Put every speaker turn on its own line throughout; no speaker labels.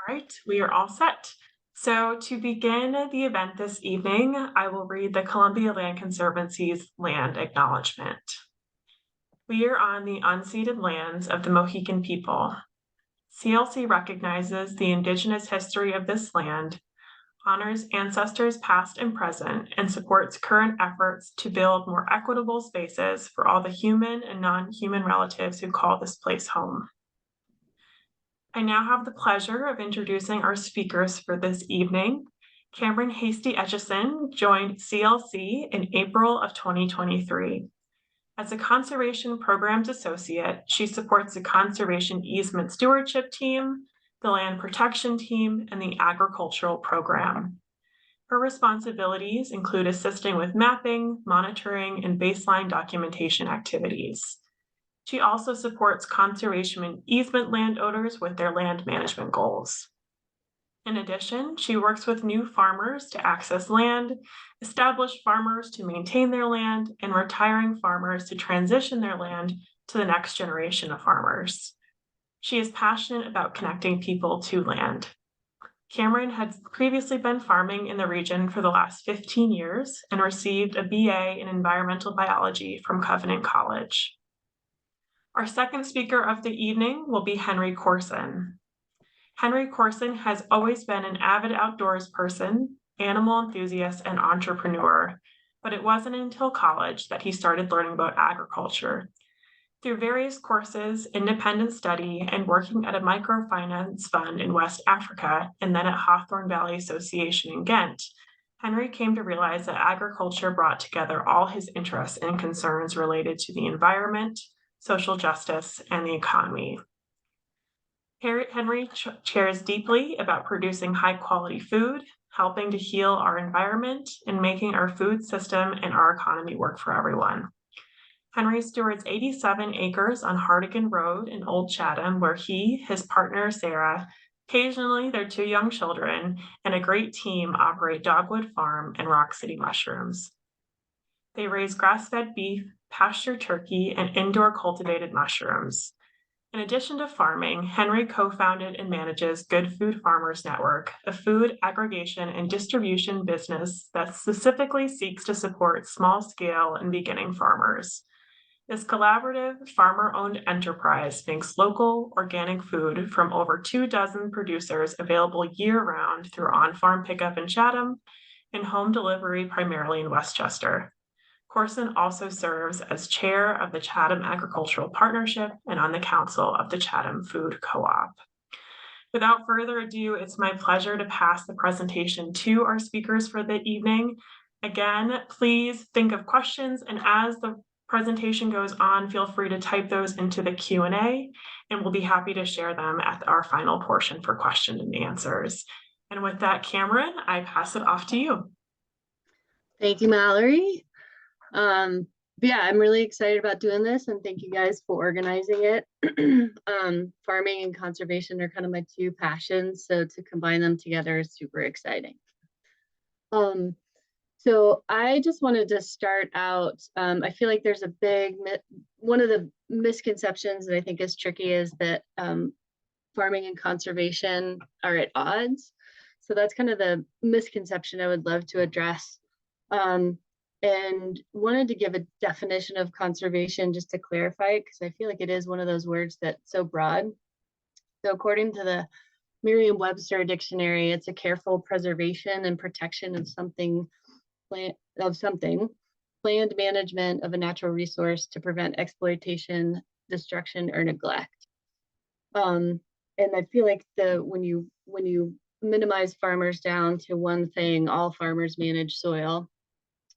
All right, we are all set. So to begin the event this evening, I will read the Columbia Land Conservancy's land acknowledgement. We are on the unceded lands of the Mohican people. CLC recognizes the Indigenous history of this land, honors ancestors past and present, and supports current efforts to build more equitable spaces for all the human and non-human relatives who call this place home. I now have the pleasure of introducing our speakers for this evening. Cameron Hastie-Etchison joined CLC in April of 2023. As a Conservation Programs Associate, she supports the Conservation Easement Stewardship Team, the Land Protection Team, and the Agricultural Program. Her responsibilities include assisting with mapping, monitoring, and baseline documentation activities. She also supports conservation and easement landowners with their land management goals. In addition, she works with new farmers to access land, established farmers to maintain their land, and retiring farmers to transition their land to the next generation of farmers. She is passionate about connecting people to land. Cameron had previously been farming in the region for the last 15 years and received a BA in environmental biology from Covenant College. Our second speaker of the evening will be Henry Corsun. Henry Corsun has always been an avid outdoors person, animal enthusiast, and entrepreneur, but it wasn't until college that he started learning about agriculture. Through various courses, independent study, and working at a microfinance fund in West Africa, and then at Hawthorne Valley Association in Ghent, Henry came to realize that agriculture brought together all his interests and concerns related to the environment, social justice, and the economy. Henry cares deeply about producing high-quality food, helping to heal our environment, and making our food system and our economy work for everyone. Henry stewards 87 acres on Hardigan Road in Old Chatham, where he, his partner Sarah, occasionally their two young children, and a great team operate Dogwood Farm and Rock City Mushrooms. They raise grass-fed beef, pasture turkey, and indoor cultivated mushrooms. In addition to farming, Henry co-founded and manages Good Food Farmers Network, a food aggregation and distribution business that specifically seeks to support small-scale and beginning farmers. This collaborative, farmer-owned enterprise makes local, organic food from over 24 producers available year-round through on-farm pickup in Chatham and home delivery primarily in Westchester. Corsun also serves as chair of the Chatham Agricultural Partnership and on the council of the Chatham Food Co-op. Without further ado, it's my pleasure to pass the presentation to our speakers for the evening. Again, please think of questions, and as the presentation goes on, feel free to type those into the Q&A, and we'll be happy to share them at our final portion for question and answers. And with that, Cameron, I pass it off to you.
Thank you, Mallory. Yeah, I'm really excited about doing this, and thank you guys for organizing it. Farming and conservation are kind of my two passions, so to combine them together is super exciting. So I just wanted to start out, I feel like there's a one of the misconceptions that I think is tricky is that farming and conservation are at odds. So that's kind of the misconception I would love to address. And wanted to give a definition of conservation just to clarify, because I feel like it is one of those words that's so broad. So according to the Merriam-Webster dictionary, it's a careful preservation and protection of something, planned management of a natural resource to prevent exploitation, destruction, or neglect. And I feel like when you minimize farmers down to one thing, all farmers manage soil.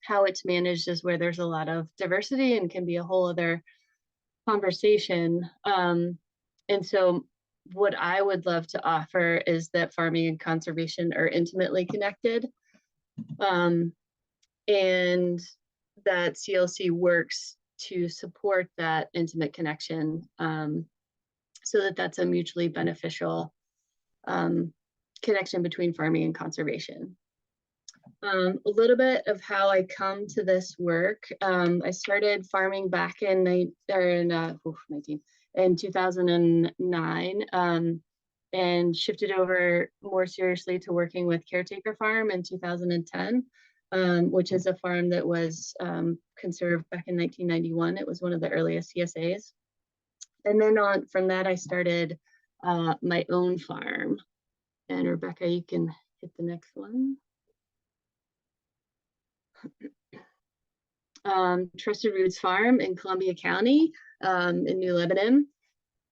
How it's managed is where there's a lot of diversity and can be a whole other conversation. And so what I would love to offer is that farming and conservation are intimately connected, and that CLC works to support that intimate connection, so that that's a mutually beneficial connection between farming and conservation. A little bit of how I come to this work. I started farming back in 2009. and shifted over more seriously to working with Caretaker Farm in 2010, which is a farm that was conserved back in 1991. It was one of the earliest CSAs. And then from that, I started my own farm. And Rebecca, you can hit the next one. Trusted Roots Farm in Columbia County in New Lebanon.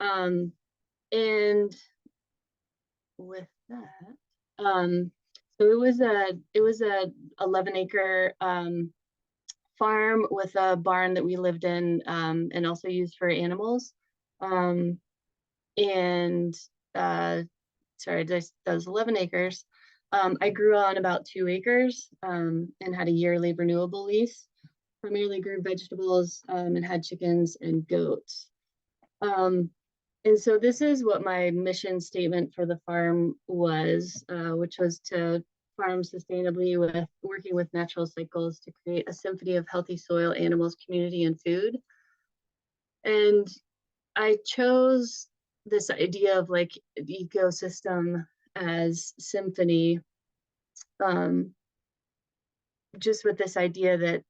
And with that, so it was a 11-acre farm with a barn that we lived in and also used for animals. Sorry, that was 11 acres. I grew on about 2 acres and had a yearly renewable lease. Primarily grew vegetables and had chickens and goats. And so this is what my mission statement for the farm was, which was to farm sustainably with working with natural cycles to create a symphony of healthy soil, animals, community, and food. And I chose this idea of like the ecosystem as symphony, just with this idea that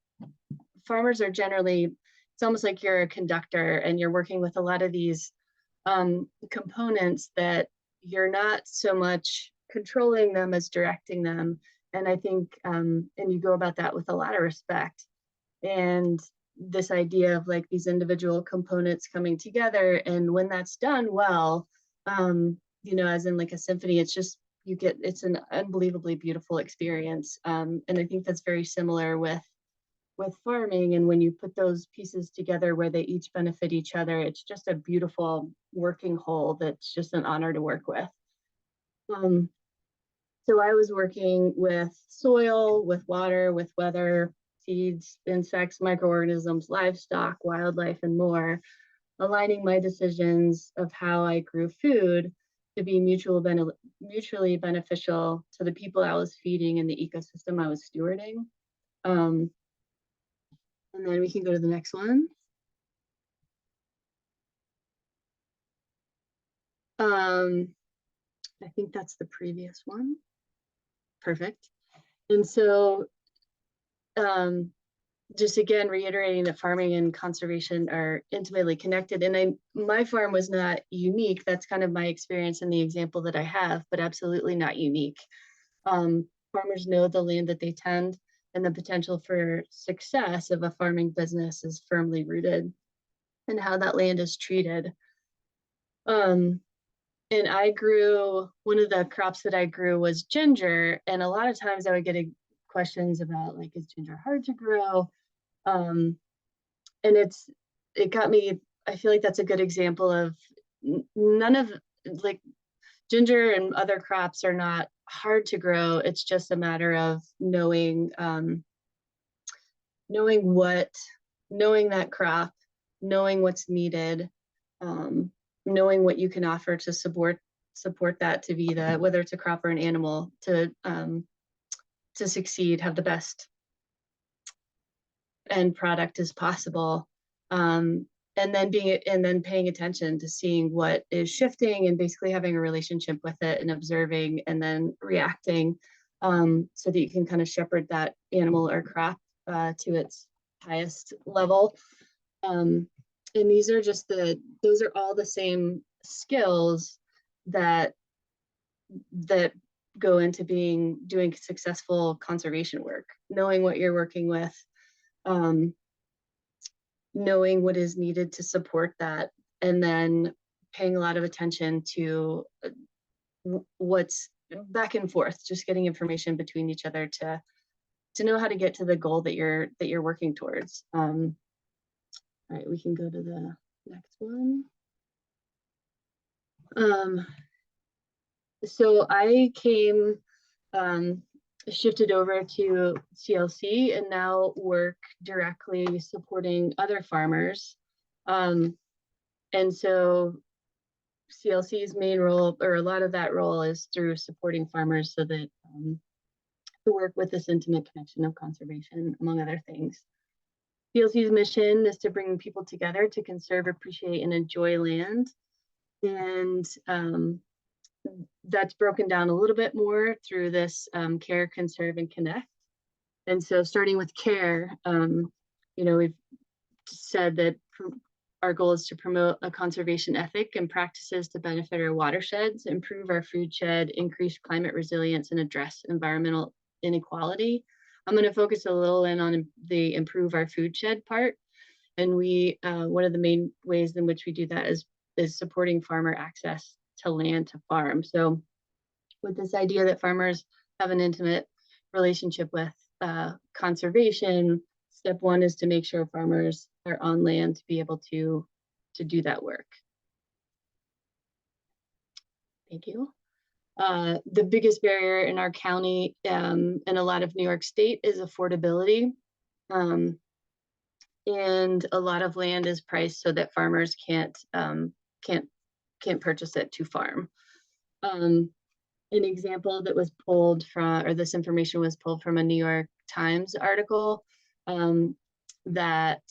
farmers are generally, it's almost like you're a conductor and you're working with a lot of these components that you're not so much controlling them as directing them. And I think, and you go about that with a lot of respect. And this idea of like these individual components coming together, and when that's done well, as in like a symphony, it's just, it's an unbelievably beautiful experience. And I think that's very similar with farming. And when you put those pieces together where they each benefit each other, it's just a beautiful working whole that's just an honor to work with. So I was working with soil, with water, with weather, seeds, insects, microorganisms, livestock, wildlife, and more, aligning my decisions of how I grew food to be mutually beneficial to the people I was feeding and the ecosystem I was stewarding. And then we can go to the next one. I think that's the previous one. Perfect. And so just again, reiterating that farming and conservation are intimately connected. And my farm was not unique. That's kind of my experience in the example that I have, but absolutely not unique. Farmers know the land that they tend, and the potential for success of a farming business is firmly rooted in how that land is treated. And I grew, one of the crops that I grew was ginger. And a lot of times I would get questions about like, is ginger hard to grow? And it got me, I feel like that's a good example of none of like ginger and other crops are not hard to grow. It's just a matter of knowing that crop, knowing what's needed, knowing what you can offer to support that to be whether it's a crop or an animal to succeed, have the best end product as possible. And then paying attention to seeing what is shifting and basically having a relationship with it and observing and then reacting so that you can kind of shepherd that animal or crop to its highest level. And these are just those are all the same skills that go into doing successful conservation work, knowing what you're working with, knowing what is needed to support that, and then paying a lot of attention to what's back and forth, just getting information between each other to know how to get to the goal that you're working towards. All right, we can go to the next one. So I shifted over to CLC and now work directly supporting other farmers. And so CLC's main role, or a lot of that role, is through supporting farmers so that to work with this intimate connection of conservation, among other things. CLC's mission is to bring people together to conserve, appreciate, and enjoy land. And that's broken down a little bit more through this care, conserve, and connect. And so starting with care, we've said that our goal is to promote a conservation ethic and practices to benefit our watersheds, improve our food shed, increase climate resilience, and address environmental inequality. I'm going to focus a little in on the improve our food shed part. And we, one of the main ways in which we do that is supporting farmer access to land to farm. So with this idea that farmers have an intimate relationship with conservation, step one is to make sure farmers are on land to be able to do that work. Thank you. The biggest barrier in our county and a lot of New York State is affordability. And a lot of land is priced so that farmers can't purchase it to farm. An example that was pulled from, or this information was pulled from a New York Times article, that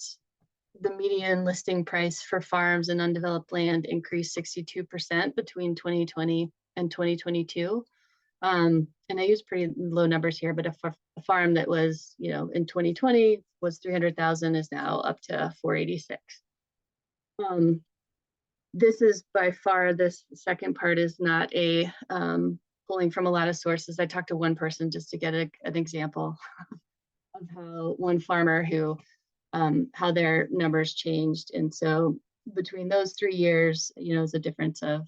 the median listing price for farms and undeveloped land increased 62% between 2020 and 2022. And I use pretty low numbers here, but a farm that was, in 2020 was 300,000 is now up to 486. This is by far, this second part is not a pulling from a lot of sources. I talked to one person just to get an example of how one farmer who, how their numbers changed. And so between those 3 years, is a difference of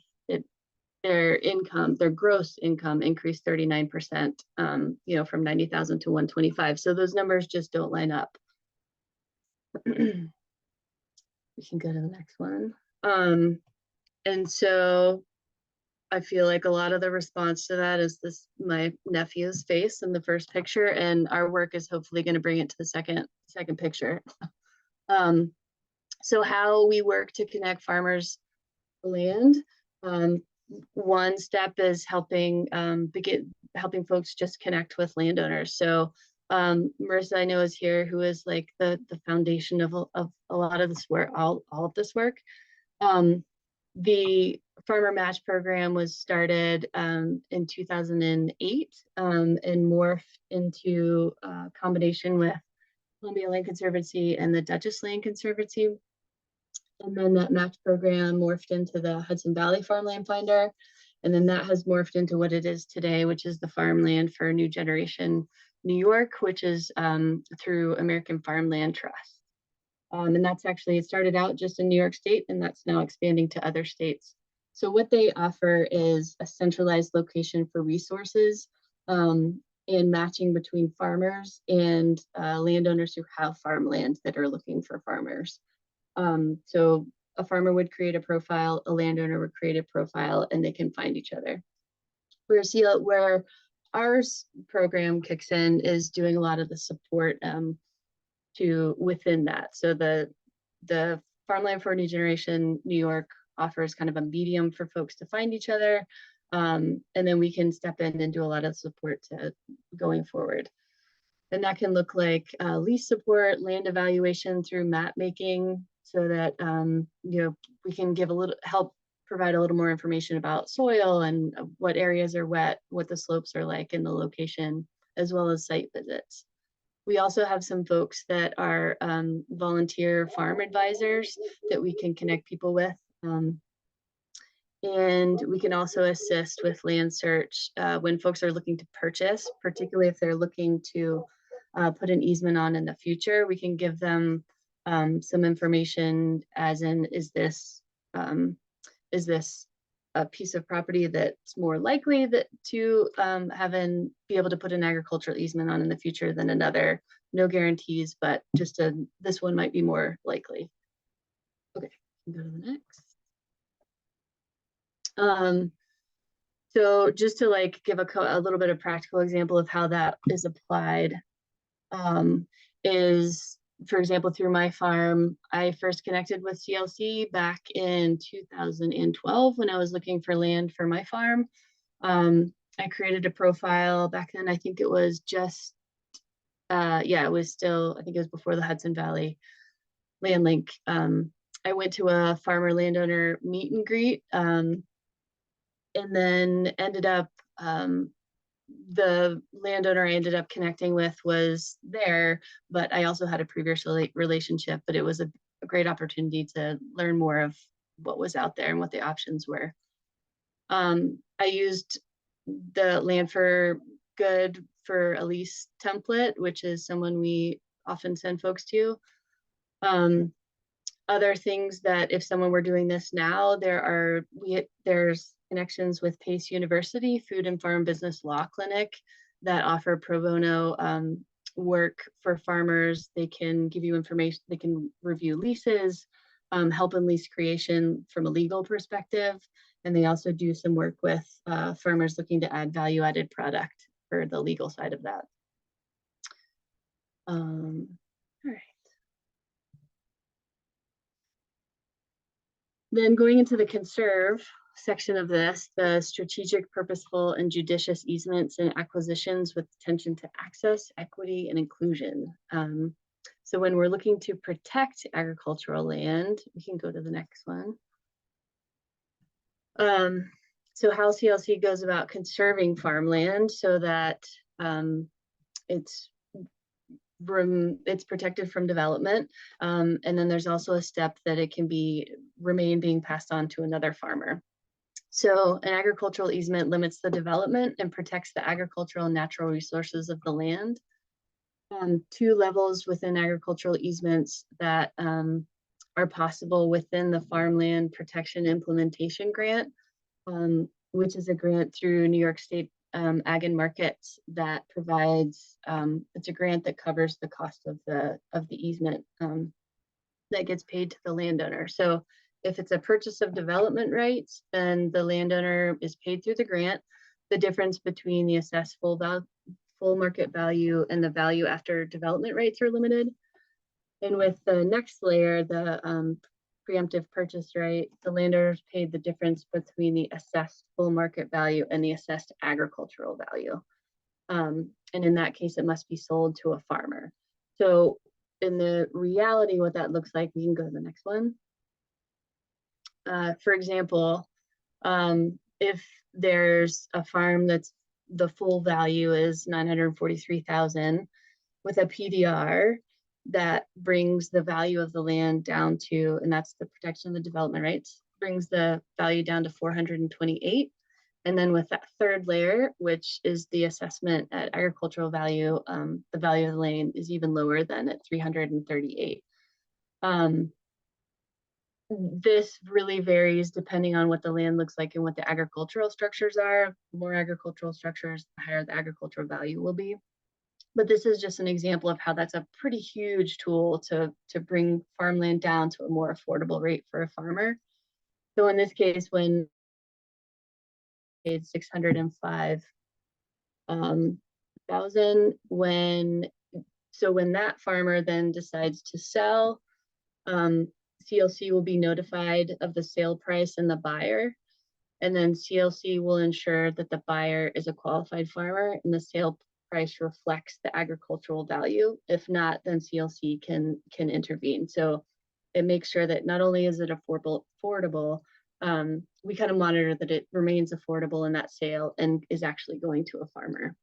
their income, their gross income increased 39%, from 90,000 to 125. So those numbers just don't line up. We can go to the next one. And so I feel like a lot of the response to that is my nephew's face in the first picture, and our work is hopefully going to bring it to the second picture. So how we work to connect farmers to land. One step is helping folks just connect with landowners. So Marissa, I know, is here, who is like the foundation of a lot of this work, all of this work. The Farmer Match program was started in 2008 and morphed into a combination with Columbia Land Conservancy and the Dutchess Land Conservancy. And then that match program morphed into the Hudson Valley Farmland Finder. And then that has morphed into what it is today, which is the Farmland for New Generation New York, which is through American Farmland Trust. And that's actually, it started out just in New York State, and that's now expanding to other states. So what they offer is a centralized location for resources and matching between farmers and landowners who have farmland that are looking for farmers. So a farmer would create a profile, a landowner would create a profile, and they can find each other. Where our program kicks in is doing a lot of the support within that. So the Farmland for New Generation New York offers kind of a medium for folks to find each other. And then we can step in and do a lot of support to going forward. And that can look like lease support, land evaluation through map making, so that we can give help provide a little more information about soil and what areas are wet, what the slopes are like in the location, as well as site visits. We also have some folks that are volunteer farm advisors that we can connect people with. And we can also assist with land search when folks are looking to purchase, particularly if they're looking to put an easement on in the future. We can give them some information, as in, is this a piece of property that's more likely to be able to put an agricultural easement on in the future than another. No guarantees, but just this one might be more likely. Okay, go to the next. So just to give a little bit of practical example of how that is applied, is, for example, through my farm, I first connected with CLC back in 2012 when I was looking for land for my farm. I created a profile back then. I think it was just, it was still, I think it was before the Hudson Valley Land Link. I went to a farmer landowner meet and greet, and then ended up, the landowner I ended up connecting with was there, but I also had a previous relationship, but it was a great opportunity to learn more of what was out there and what the options were. I used the Land for Good for a lease template, which is someone we often send folks to. Other things that if someone were doing this now, there's connections with Pace University Food and Farm Business Law Clinic that offer pro bono work for farmers. They can give you information, they can review leases, help in lease creation from a legal perspective. And they also do some work with farmers looking to add value-added product for the legal side of that. All right. Then going into the conserve section of this, the strategic, purposeful, and judicious easements and acquisitions with attention to access, equity, and inclusion. So when we're looking to protect agricultural land, we can go to the next one. So how CLC goes about conserving farmland so that it's protected from development. And then there's also a step that it can remain being passed on to another farmer. So an agricultural easement limits the development and protects the agricultural and natural resources of the land. Two levels within agricultural easements that are possible within the Farmland Protection Implementation Grant, which is a grant through New York State Ag and Markets that provides, it's a grant that covers the cost of the easement that gets paid to the landowner. So if it's a purchase of development rights, then the landowner is paid through the grant. The difference between the assessed full market value and the value after development rights are limited. And with the next layer, the preemptive purchase right, the landowners paid the difference between the assessed full market value and the assessed agricultural value. And in that case, it must be sold to a farmer. So in the reality, what that looks like, we can go to the next one. For example, if there's a farm that's the full value is $943,000 with a PDR, that brings the value of the land down to, and that's the protection of the development rights, brings the value down to 428. And then with that third layer, which is the assessment at agricultural value, the value of the land is even lower than at 338. This really varies depending on what the land looks like and what the agricultural structures are. The more agricultural structures, the higher the agricultural value will be. But this is just an example of how that's a pretty huge tool to bring farmland down to a more affordable rate for a farmer. So in this case, when paid $605,000, when that farmer then decides to sell, CLC will be notified of the sale price and the buyer, and then CLC will ensure that the buyer is a qualified farmer and the sale price reflects the agricultural value. If not, then CLC can intervene. So it makes sure that not only is it affordable, we kind of monitor that it remains affordable in that sale and is actually going to a farmer.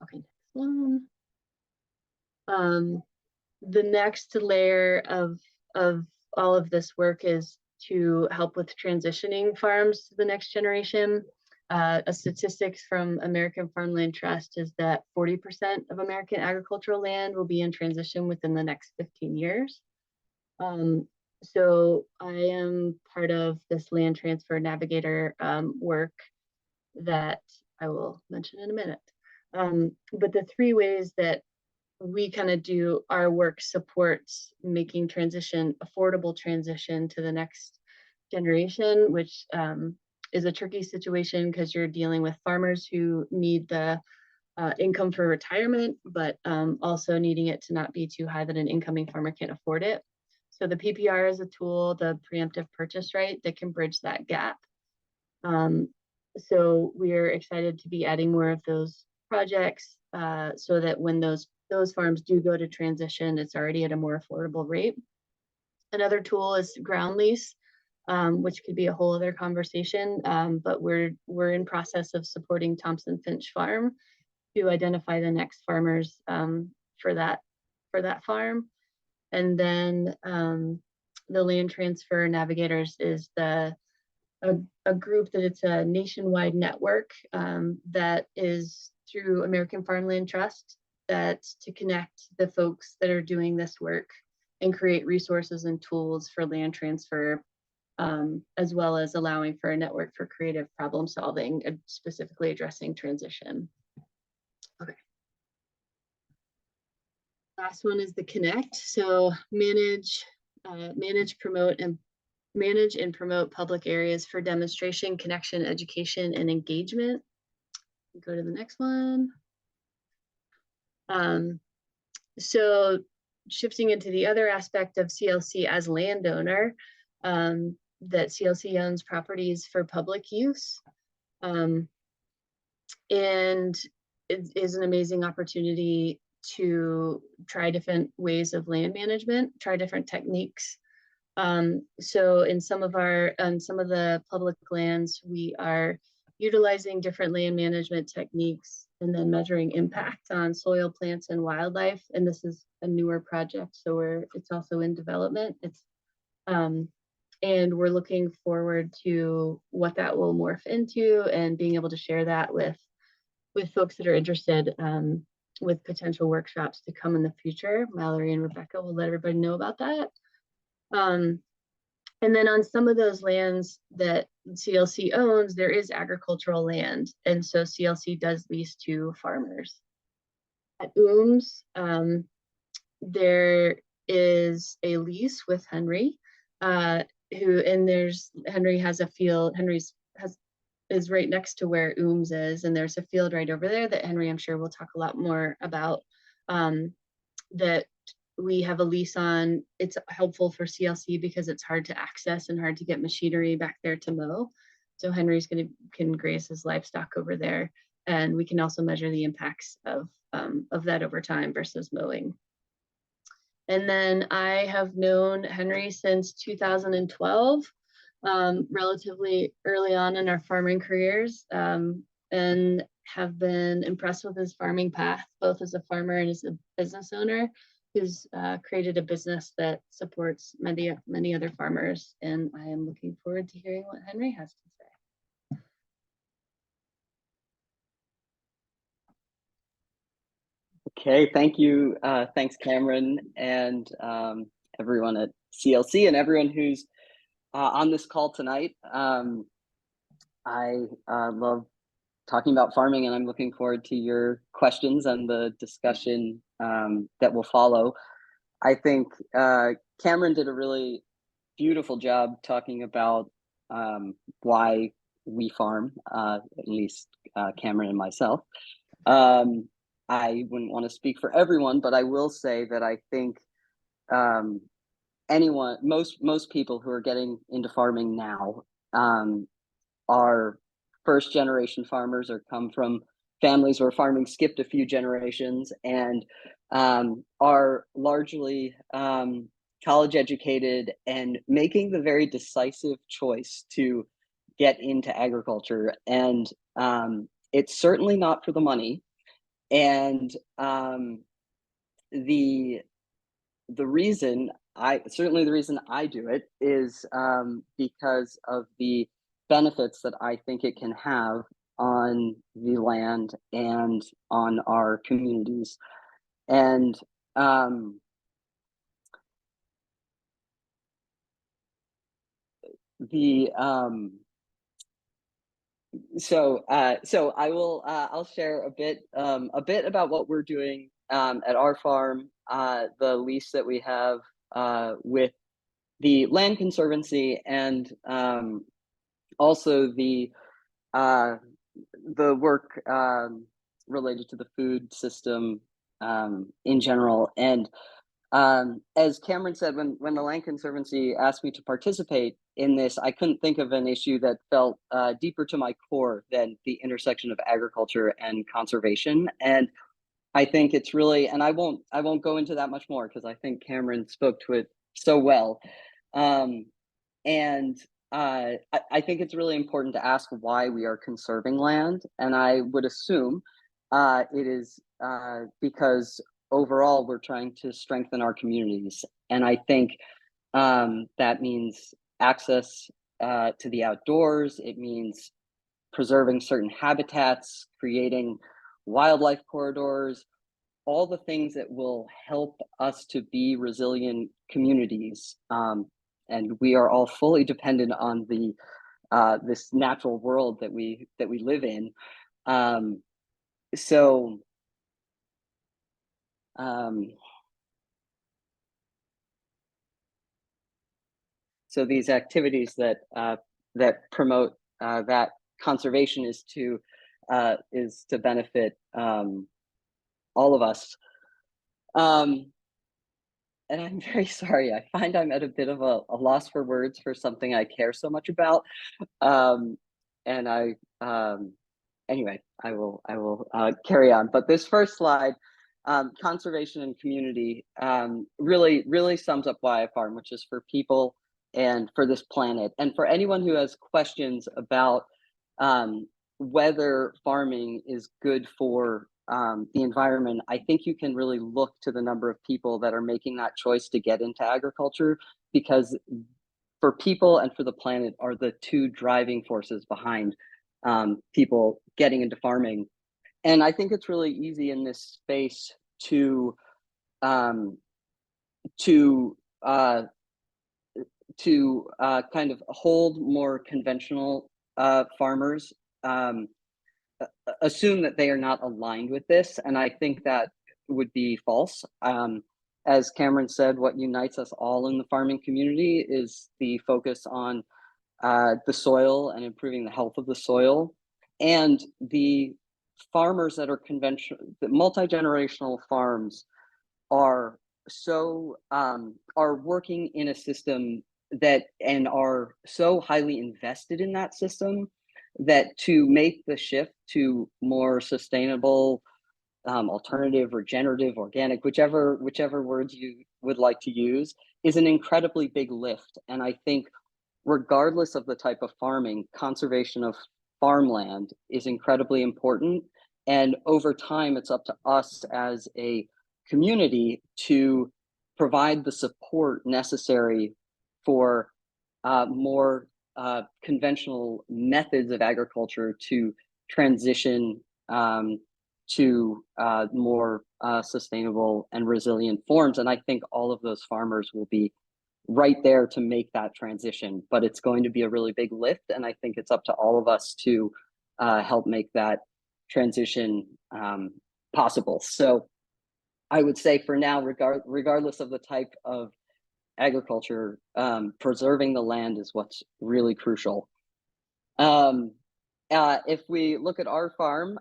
Okay, next one. The next layer of all of this work is to help with transitioning farms to the next generation. A statistics from American Farmland Trust is that 40% of American agricultural land will be in transition within the next 15 years. So I am part of this land transfer navigator work that I will mention in a minute. But the three ways that we kind of do our work supports making affordable transition to the next generation, which is a tricky situation because you're dealing with farmers who need the income for retirement, but also needing it to not be too high that an incoming farmer can't afford it. So the PPR is a tool, the preemptive purchase right, that can bridge that gap. So we're excited to be adding more of those projects so that when those farms do go to transition, it's already at a more affordable rate. Another tool is ground lease. which could be a whole other conversation. But we're in process of supporting Thompson Finch Farm to identify the next farmers for that farm. And then the Land Transfer Navigators is a group that it's a nationwide network that is through American Farmland Trust, that's to connect the folks that are doing this work and create resources and tools for land transfer, as well as allowing for a network for creative problem solving, specifically addressing transition. Okay. Last one is the connect. So manage, promote, and manage and promote public areas for demonstration, connection, education, and engagement. Go to the next one. So shifting into the other aspect of CLC as landowner, that CLC owns properties for public use. And it is an amazing opportunity to try different ways of land management, try different techniques. So in some of the public lands, we are utilizing different land management techniques and then measuring impact on soil, plants, and wildlife. And this is a newer project, so it's also in development. And we're looking forward to what that will morph into and being able to share that with folks that are interested, with potential workshops to come in the future. Mallory and Rebecca will let everybody know about that. And then on some of those lands that CLC owns, there is agricultural land. And so CLC does lease to farmers. At UMS, there is a lease with Henry, Henry has a field, is right next to where UMS is, and there's a field right over there that Henry, I'm sure, will talk a lot more about, that we have a lease on. It's helpful for CLC because it's hard to access and hard to get machinery back there to mow. So Henry's can graze his livestock over there, and we can also measure the impacts of that over time versus mowing. And then I have known Henry since 2012, relatively early on in our farming careers, and have been impressed with his farming path, both as a farmer and as a business owner, who's created a business that supports many other farmers. And I am looking forward to hearing what Henry has to say.
Okay, thank you. Thanks, Cameron, and everyone at CLC and everyone who's on this call tonight. I love talking about farming, and I'm looking forward to your questions and the discussion that will follow. I think Cameron did a really beautiful job talking about why we farm, at least Cameron and myself. I wouldn't want to speak for everyone, but I will say that I think most people who are getting into farming now are first generation farmers or come from families where farming skipped a few generations, and are largely college educated and making the very decisive choice to get into agriculture. And it's certainly not for the money. And the reason I do it is because of the benefits that I think it can have on the land and on our communities. And so I'll share a bit about what we're doing at our farm, the lease that we have with the Land Conservancy, and also the work related to the food system in general. And as Cameron said, when the Land Conservancy asked me to participate in this, I couldn't think of an issue that felt deeper to my core than the intersection of agriculture and conservation. And I think it's really, and I won't go into that much more because I think Cameron spoke to it so well. And I think it's really important to ask why we are conserving land, and I would assume it is because overall we're trying to strengthen our communities, and I think that means access to the outdoors. It means preserving certain habitats, creating wildlife corridors, all the things that will help us to be resilient communities. And we are all fully dependent on the this natural world that we live in. Um, so um, so these activities that that promote that conservation is to benefit all of us. And I'm very sorry. I find I'm at a bit of a loss for words for something I care so much about. Um, and I, anyway, I will carry on. But this first slide, conservation and community, really sums up why I farm, which is for people and for this planet. And for anyone who has questions about whether farming is good for the environment, I think you can really look to the number of people that are making that choice to get into agriculture, because for people and for the planet are the two driving forces behind people getting into farming. And I think it's really easy in this space to um, to uh, kind of hold more conventional farmers, um, assume that they are not aligned with this, and I think that would be false. As Cameron said, what unites us all in the farming community is the focus on the soil and improving the health of the soil. And the farmers that are conventional, the multi-generational farms are are working in a system that, and are so highly invested in that system, that to make the shift to more sustainable, alternative, regenerative, organic, whichever words you would like to use, is an incredibly big lift. And I think regardless of the type of farming, conservation of farmland is incredibly important. And over time, it's up to us as a community to provide the support necessary for more conventional methods of agriculture to transition to more sustainable and resilient forms. And I think all of those farmers will be right there to make that transition, but it's going to be a really big lift, and I think it's up to all of us to help make that transition possible. So I would say for now, regardless of the type of agriculture, preserving the land is what's really crucial. If we look at our farm,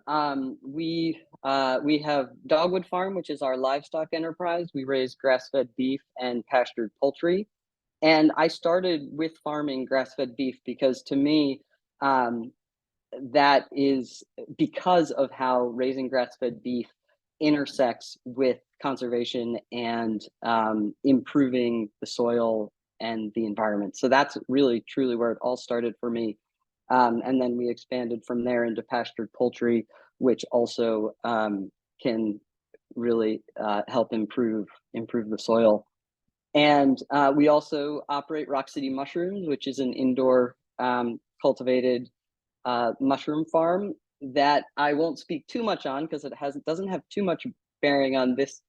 we have Dogwood Farm, which is our livestock enterprise. We raise grass-fed beef and pastured poultry. And I started with farming grass-fed beef because, to me, that is because of how raising grass-fed beef intersects with conservation and improving the soil and the environment. So that's really, truly where it all started for me. And then we expanded from there into pastured poultry, which also can really help improve the soil. And we also operate Rock City Mushrooms, which is an indoor cultivated mushroom farm that I won't speak too much on because it doesn't have too much bearing on this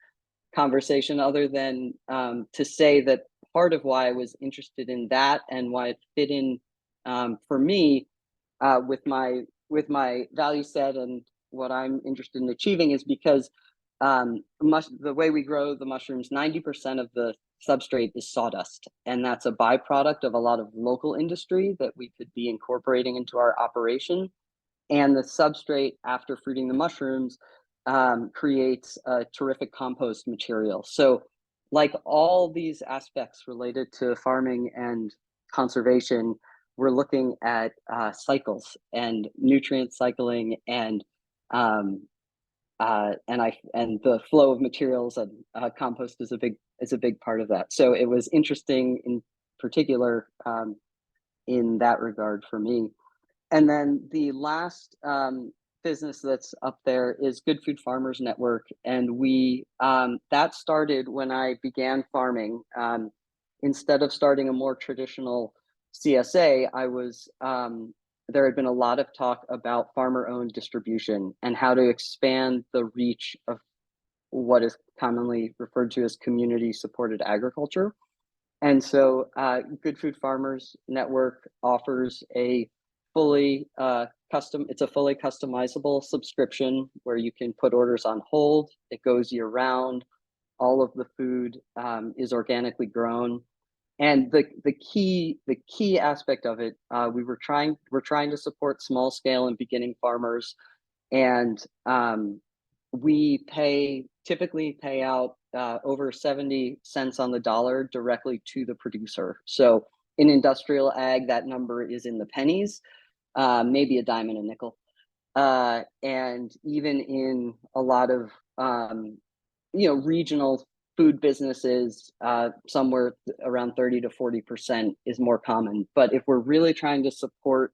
conversation, other than to say that part of why I was interested in that and why it fit in for me with my value set and what I'm interested in achieving is because the way we grow the mushrooms, 90% of the substrate is sawdust, and that's a byproduct of a lot of local industry that we could be incorporating into our operation. And the substrate, after fruiting the mushrooms, creates a terrific compost material. So like all these aspects related to farming and conservation, we're looking at cycles and nutrient cycling and the flow of materials, and compost is a big part of that. So it was interesting, in particular, in that regard for me. And then the last business that's up there is Good Food Farmers Network, and we that started when I began farming. Instead of starting a more traditional CSA, I was there had been a lot of talk about farmer-owned distribution and how to expand the reach of what is commonly referred to as community-supported agriculture. And so Good Food Farmers Network offers a fully it's a fully customizable subscription where you can put orders on hold. It goes year round. All of the food is organically grown. And the key aspect of it, we're trying to support small scale and beginning farmers, and we typically pay out over 70 cents on the dollar directly to the producer. So in industrial ag, that number is in the pennies, maybe a dime and a nickel. And even in a lot of regional food businesses, somewhere around 30 to 40% is more common. But if we're really trying to support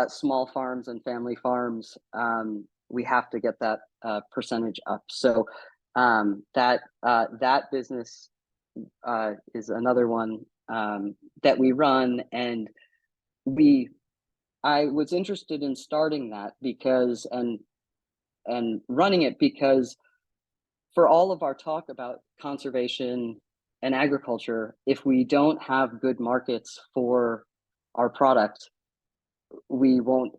small farms and family farms, we have to get that percentage up. So that business is another one that we run, and I was interested in starting that because and running it because for all of our talk about conservation and agriculture, if we don't have good markets for our product, we won't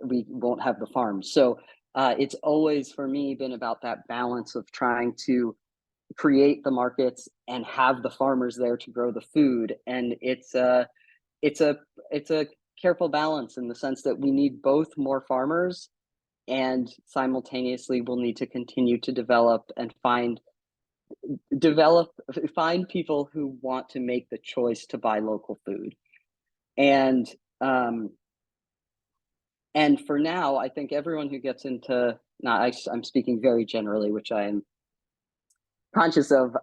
have the farms. So it's always for me been about that balance of trying to create the markets and have the farmers there to grow the food. And it's a careful balance in the sense that we need both more farmers, and simultaneously we'll need to continue to develop and find people who want to make the choice to buy local food. And for now, I think everyone who gets into, I'm speaking very generally, which I am conscious of,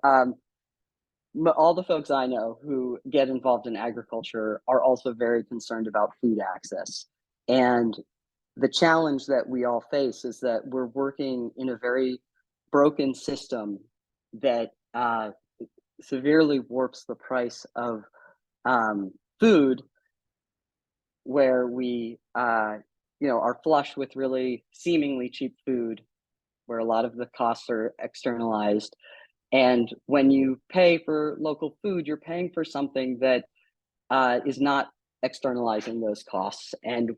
all the folks I know who get involved in agriculture are also very concerned about food access. And the challenge that we all face is that we're working in a very broken system that severely warps the price of food, where we are flush with really seemingly cheap food, where a lot of the costs are externalized. And when you pay for local food, you're paying for something that is not externalizing those costs. And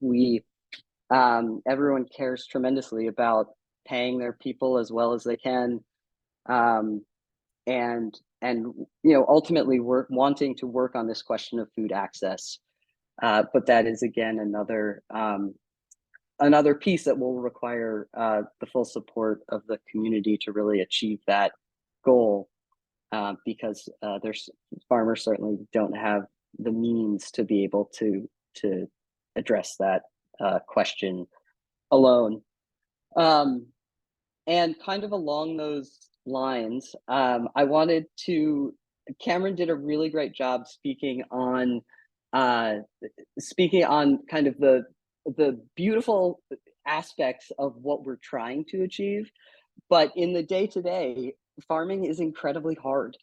everyone cares tremendously about paying their people as well as they can, and ultimately we're wanting to work on this question of food access. But that is again another piece that will require the full support of the community to really achieve that goal, because there's farmers certainly don't have the means to be able to address that question alone. And kind of along those lines, Cameron did a really great job speaking on kind of the beautiful aspects of what we're trying to achieve. But in the day-to-day, farming is incredibly hard.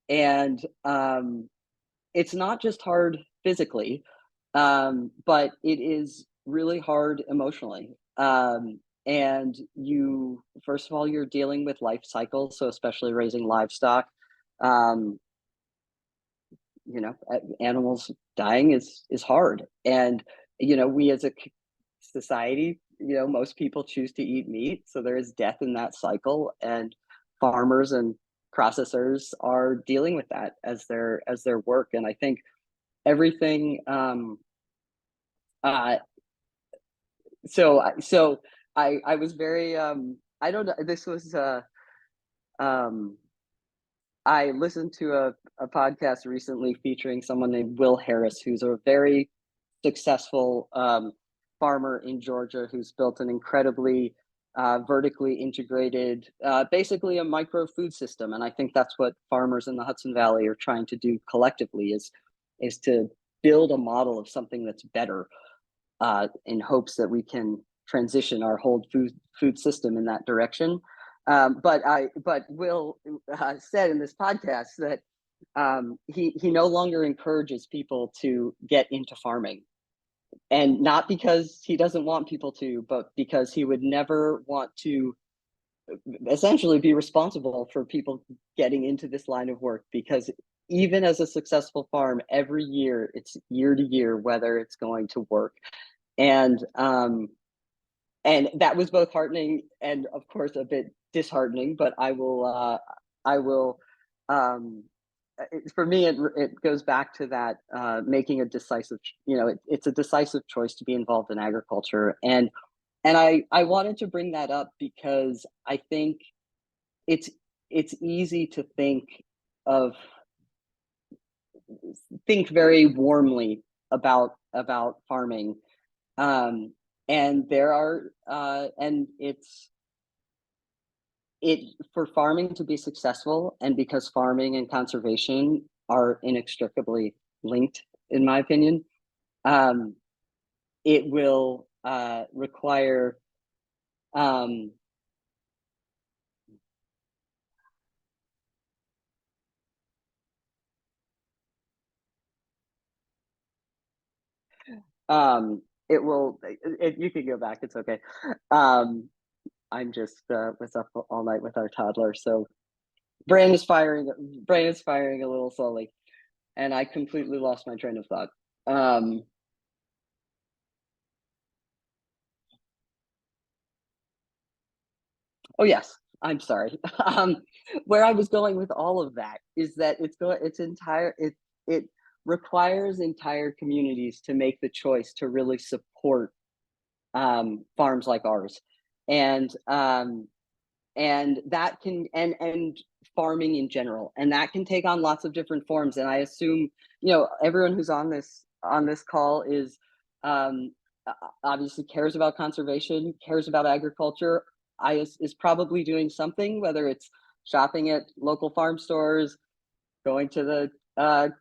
And it's not just hard physically, but it is really hard emotionally. And first of all, you're dealing with life cycles. So especially raising livestock, animals dying is hard. And, we as a society, most people choose to eat meat. So there is death in that cycle, and farmers and processors are dealing with that as their work. And I think everything, so I was very, I don't know, this was, I listened to a podcast recently featuring someone named Will Harris, who's a very successful farmer in Georgia, who's built an incredibly vertically integrated, basically a micro food system. And I think that's what farmers in the Hudson Valley are trying to do collectively, is to build a model of something that's better, in hopes that we can transition our whole food system in that direction. But Will said in this podcast that he no longer encourages people to get into farming, and not because he doesn't want people to, but because he would never want to essentially be responsible for people getting into this line of work, because even as a successful farm, every year it's year to year whether it's going to work. And that was both heartening and of course a bit disheartening, but I will for me it goes back to that, making a decisive, it's a decisive choice to be involved in agriculture. And I wanted to bring that up because I think it's easy to think very warmly about farming, and there are and for farming to be successful, and because farming and conservation are inextricably linked, in my opinion, it will require it will you can go back, it's okay. I'm just was up all night with our toddler, so brain is firing a little slowly, and I completely lost my train of thought. Oh yes, I'm sorry. Where I was going with all of that is that it requires entire communities to make the choice to really support farms like ours, and that can and farming in general, and that can take on lots of different forms. And I assume everyone who's on this call is obviously cares about conservation, cares about agriculture. Is probably doing something, whether it's shopping at local farm stores, going to the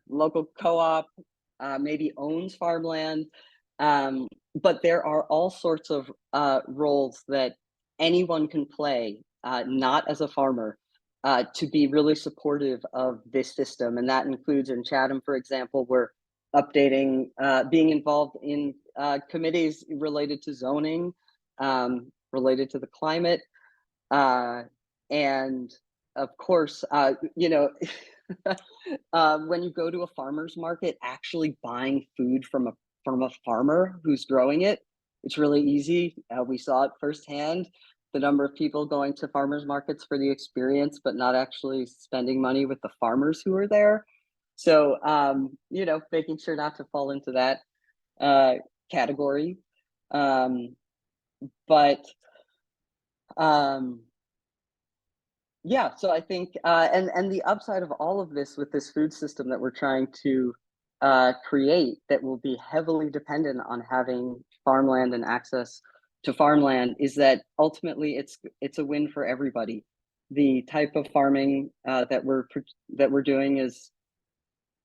local co-op, maybe owns farmland. But there are all sorts of roles that anyone can play, not as a farmer, to be really supportive of this system. And that includes in Chatham, for example, we're updating, being involved in committees related to zoning, related to the climate. And of course, when you go to a farmer's market, actually buying food from a farmer who's growing it, it's really easy. We saw it firsthand, the number of people going to farmers markets for the experience, but not actually spending money with the farmers who are there. So, making sure not to fall into that category. Yeah, so I think, and the upside of all of this with this food system that we're trying to create, that will be heavily dependent on having farmland and access to farmland, is that ultimately it's a win for everybody. The type of farming that we're doing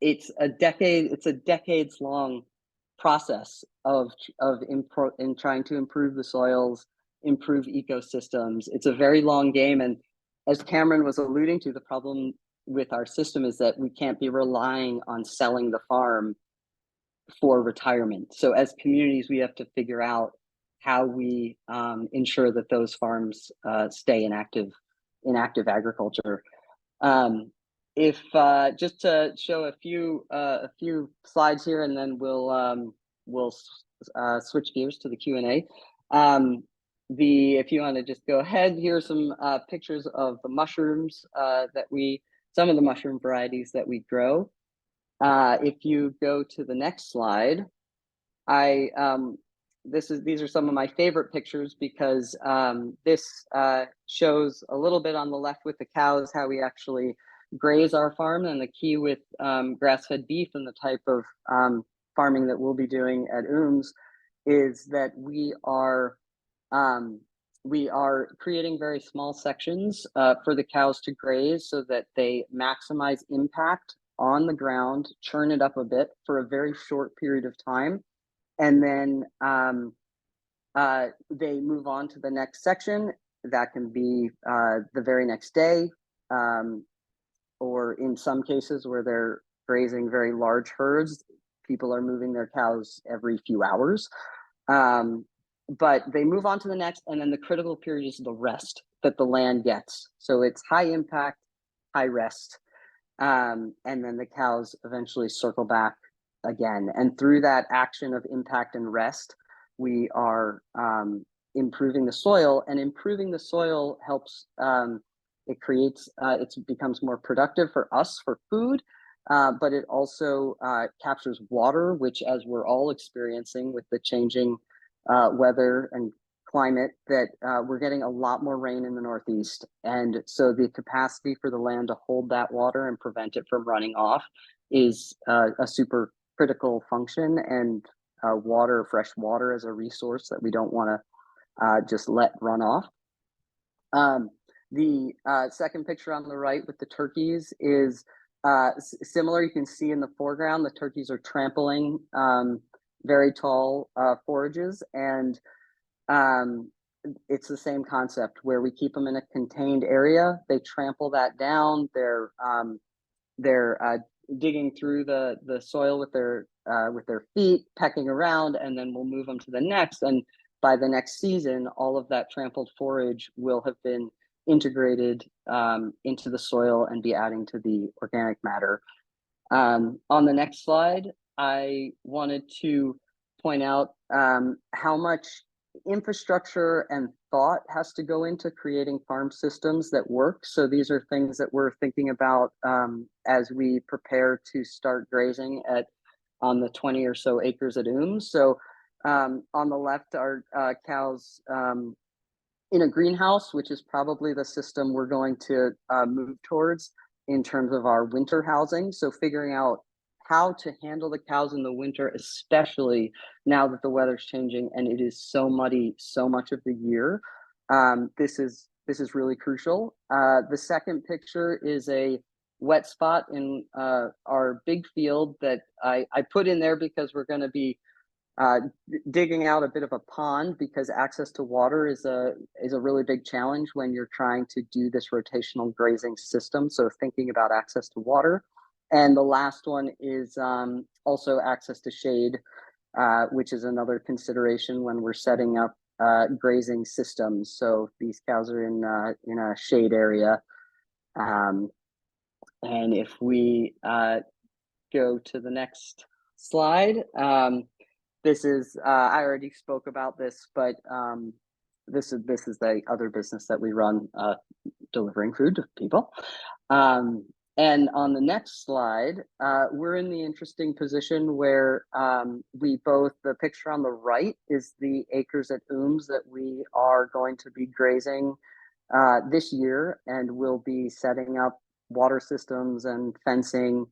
it's a decades long process in trying to improve the soils, improve ecosystems. It's a very long game, and as Cameron was alluding to, the problem with our system is that we can't be relying on selling the farm for retirement. So as communities, we have to figure out how we ensure that those farms stay in active agriculture. If just to show a few slides here, and then we'll switch gears to the Q&A. If you want to just go ahead, here's some pictures of the mushrooms some of the mushroom varieties that we grow. If you go to the next slide, these are some of my favorite pictures, because this shows a little bit on the left with the cows, how we actually graze our farm, and the key with grass-fed beef and the type of farming that we'll be doing at UMS is that we are creating very small sections for the cows to graze, so that they maximize impact on the ground, churn it up a bit for a very short period of time, and then they move on to the next section. That can be the very next day, or in some cases where they're grazing very large herds, people are moving their cows every few hours. But they move on to the next, and then the critical period is the rest that the land gets. So it's high impact, high rest, and then the cows eventually circle back again. And through that action of impact and rest, we are improving the soil, and improving the soil helps. It creates, it becomes more productive for us for food, but it also captures water, which, as we're all experiencing with the changing weather and climate, that we're getting a lot more rain in the Northeast. And so the capacity for the land to hold that water and prevent it from running off is a super critical function. And water, fresh water, as a resource that we don't want to just let run off. The second picture on the right with the turkeys is similar. You can see in the foreground, the turkeys are trampling very tall forages, and it's the same concept where we keep them in a contained area. They trample that down. They're digging through the soil with their feet, pecking around, and then we'll move them to the next. And by the next season, all of that trampled forage will have been integrated into the soil and be adding to the organic matter. On the next slide, I wanted to point out how much infrastructure and thought has to go into creating farm systems that work. So these are things that we're thinking about as we prepare to start grazing on the 20 or so acres at Ooms. So on the left are cows in a greenhouse, which is probably the system we're going to move towards in terms of our winter housing. So figuring out how to handle the cows in the winter, especially now that the weather's changing and it is so muddy so much of the year. This is really crucial. The second picture is a wet spot in our big field that I put in there because we're going to be digging out a bit of a pond, because access to water is a really big challenge when you're trying to do this rotational grazing system. So thinking about access to water. And the last one is also access to shade, which is another consideration when we're setting up grazing systems. So these cows are in a shade area. And if we go to the next slide, this is I already spoke about this, but this is the other business that we run, delivering food to people. And on the next slide, we're in the interesting position where the picture on the right is the acres at Ooms that we are going to be grazing this year, and we'll be setting up water systems and fencing,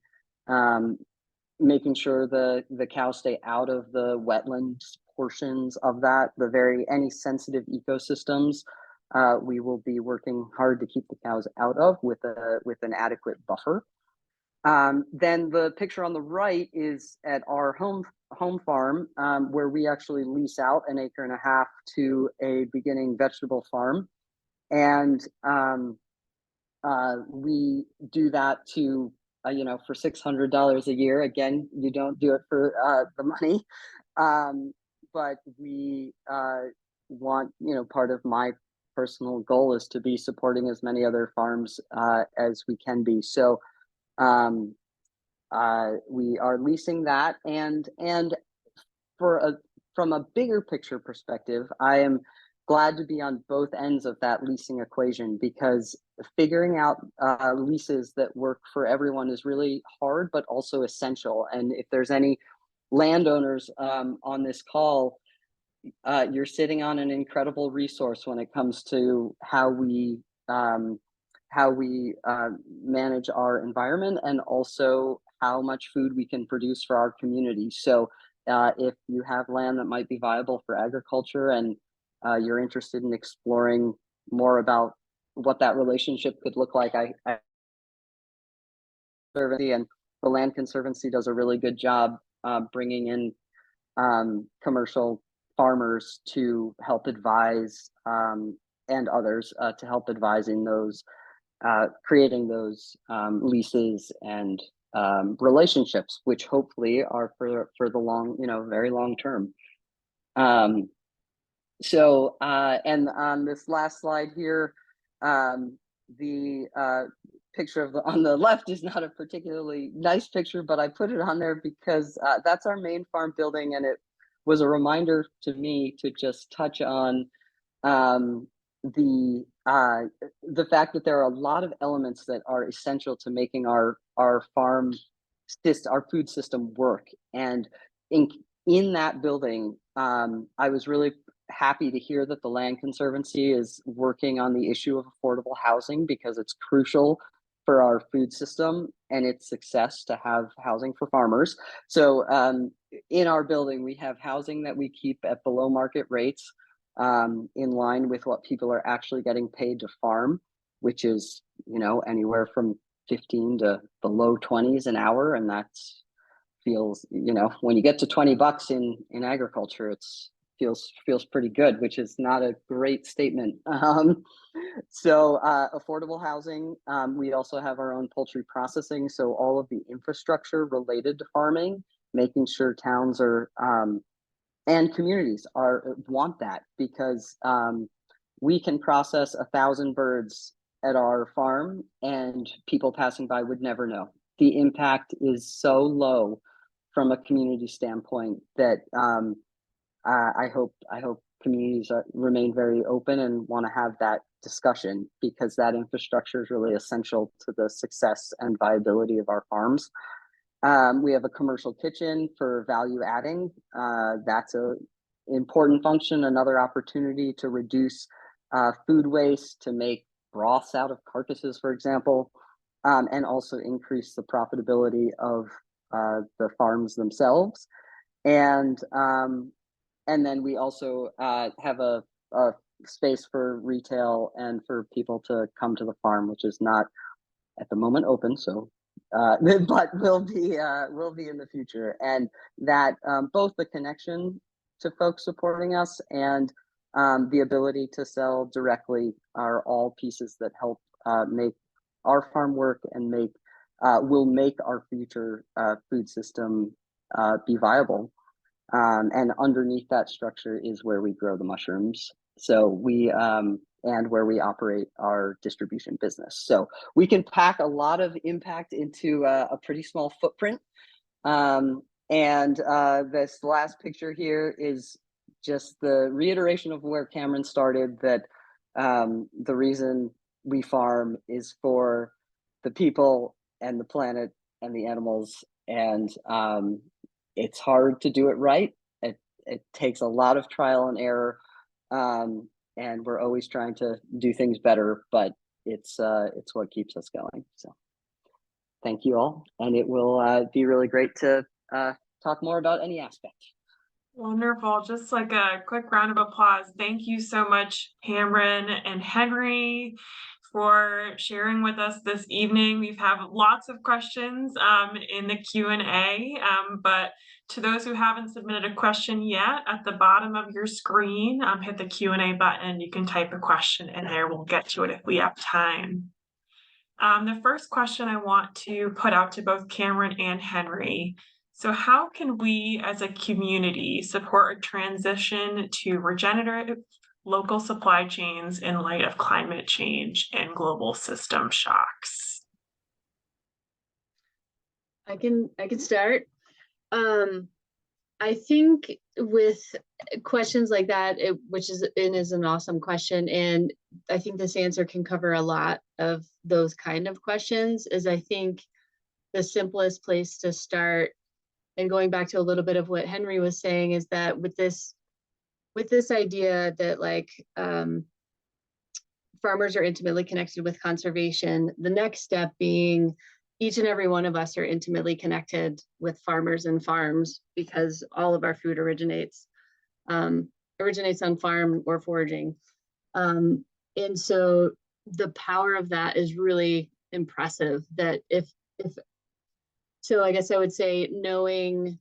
making sure the cows stay out of the wetlands portions of that, any sensitive ecosystems. We will be working hard to keep the cows out of with an adequate buffer. Then the picture on the right is at our home farm, where we actually lease out 1.5 acres to a beginning vegetable farm, and we do that to for $600 a year. Again, you don't do it for the money, but we want, part of my personal goal is to be supporting as many other farms as we can be. So we are leasing that, and from a bigger picture perspective, I am glad to be on both ends of that leasing equation, because figuring out leases that work for everyone is really hard, but also essential. And if there's any landowners on this call, you're sitting on an incredible resource when it comes to how we manage our environment, and also how much food we can produce for our community. So if you have land that might be viable for agriculture, and you're interested in exploring more about what that relationship could look like, and the Land Conservancy does a really good job bringing in commercial farmers to help advise and others to help advise in those creating those leases and relationships, which hopefully are for the long, very long term. And on this last slide here, the picture on the left is not a particularly nice picture, but I put it on there because that's our main farm building, and it was a reminder to me to just touch on the fact that there are a lot of elements that are essential to making our farm system, our food system work. And in that building, I was really happy to hear that the Land Conservancy is working on the issue of affordable housing, because it's crucial for our food system and its success to have housing for farmers. So in our building, we have housing that we keep at below market rates, in line with what people are actually getting paid to farm, which is, anywhere from 15 to the low 20s an hour. And that's feels, when you get to $20 in agriculture, feels pretty good, which is not a great statement. So affordable housing. We also have our own poultry processing. So all of the infrastructure related to farming, making sure towns are and communities want that, because we can process 1,000 birds at our farm and people passing by would never know. The impact is so low from a community standpoint that I hope communities remain very open and want to have that discussion, because that infrastructure is really essential to the success and viability of our farms. We have a commercial kitchen for value adding. That's an important function, another opportunity to reduce food waste, to make broths out of carcasses, for example, and also increase the profitability of the farms themselves. And then we also have a space for retail and for people to come to the farm, which is not at the moment open. So but will be in the future. And that both the connection to folks supporting us and the ability to sell directly are all pieces that help make our farm work and will make our future food system be viable. And underneath that structure is where we grow the mushrooms. So we and where we operate our distribution business. So we can pack a lot of impact into a pretty small footprint. And this last picture here is just the reiteration of where Cameron started, that the reason we farm is for the people and the planet and the animals. And it's hard to do it right. It takes a lot of trial and error. And we're always trying to do things better, but it's what keeps us going. So thank you all. And it will be really great to talk more about any aspect.
Wonderful. Just like a quick round of applause. Thank you so much, Cameron and Henry, for sharing with us this evening. We've had lots of questions in the Q&A, but to those who haven't submitted a question yet, at the bottom of your screen, hit the Q&A button. You can type a question in there. We'll get to it if we have time. The first question I want to put out to both Cameron and Henry. So how can we as a community support a transition to regenerative local supply chains in light of climate change and global system shocks?
I can start. I think with questions like that, which is an awesome question, and I think this answer can cover a lot of those kind of questions, is I think the simplest place to start, and going back to a little bit of what Henry was saying, is that with this idea that farmers are intimately connected with conservation, the next step being each and every one of us are intimately connected with farmers and farms, because all of our food originates on farm or foraging. And so the power of that is really impressive, that if so I guess I would say knowing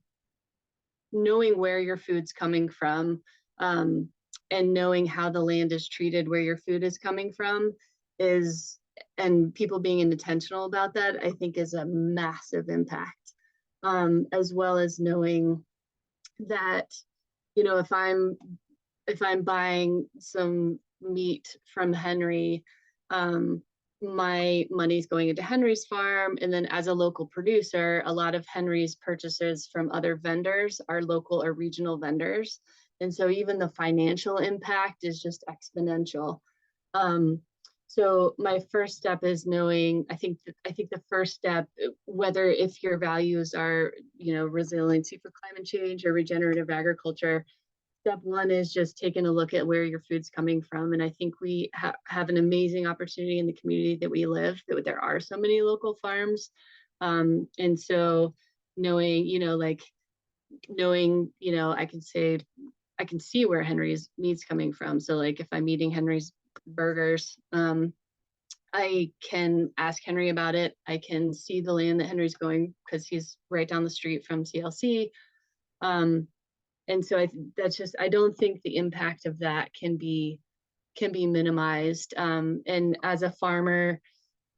where your food's coming from, and knowing how the land is treated where your food is coming from is, and people being intentional about that, I think is a massive impact. As well as knowing that, you know, if I'm buying some meat from Henry, my money's going into Henry's farm. And then as a local producer, a lot of Henry's purchases from other vendors are local or regional vendors. And so even the financial impact is just exponential. So my first step is knowing, I think the first step, whether if your values are, you know, resiliency for climate change or regenerative agriculture, step one is just taking a look at where your food's coming from. And I think we have an amazing opportunity in the community that we live, that there are so many local farms. And so knowing, you know, I can say, I can see where Henry's meat's coming from. So like if I'm eating Henry's burgers, I can ask Henry about it. I can see the land that Henry's going because he's right down the street from CLC. And so that's just, I don't think the impact of that can be minimized. And as a farmer,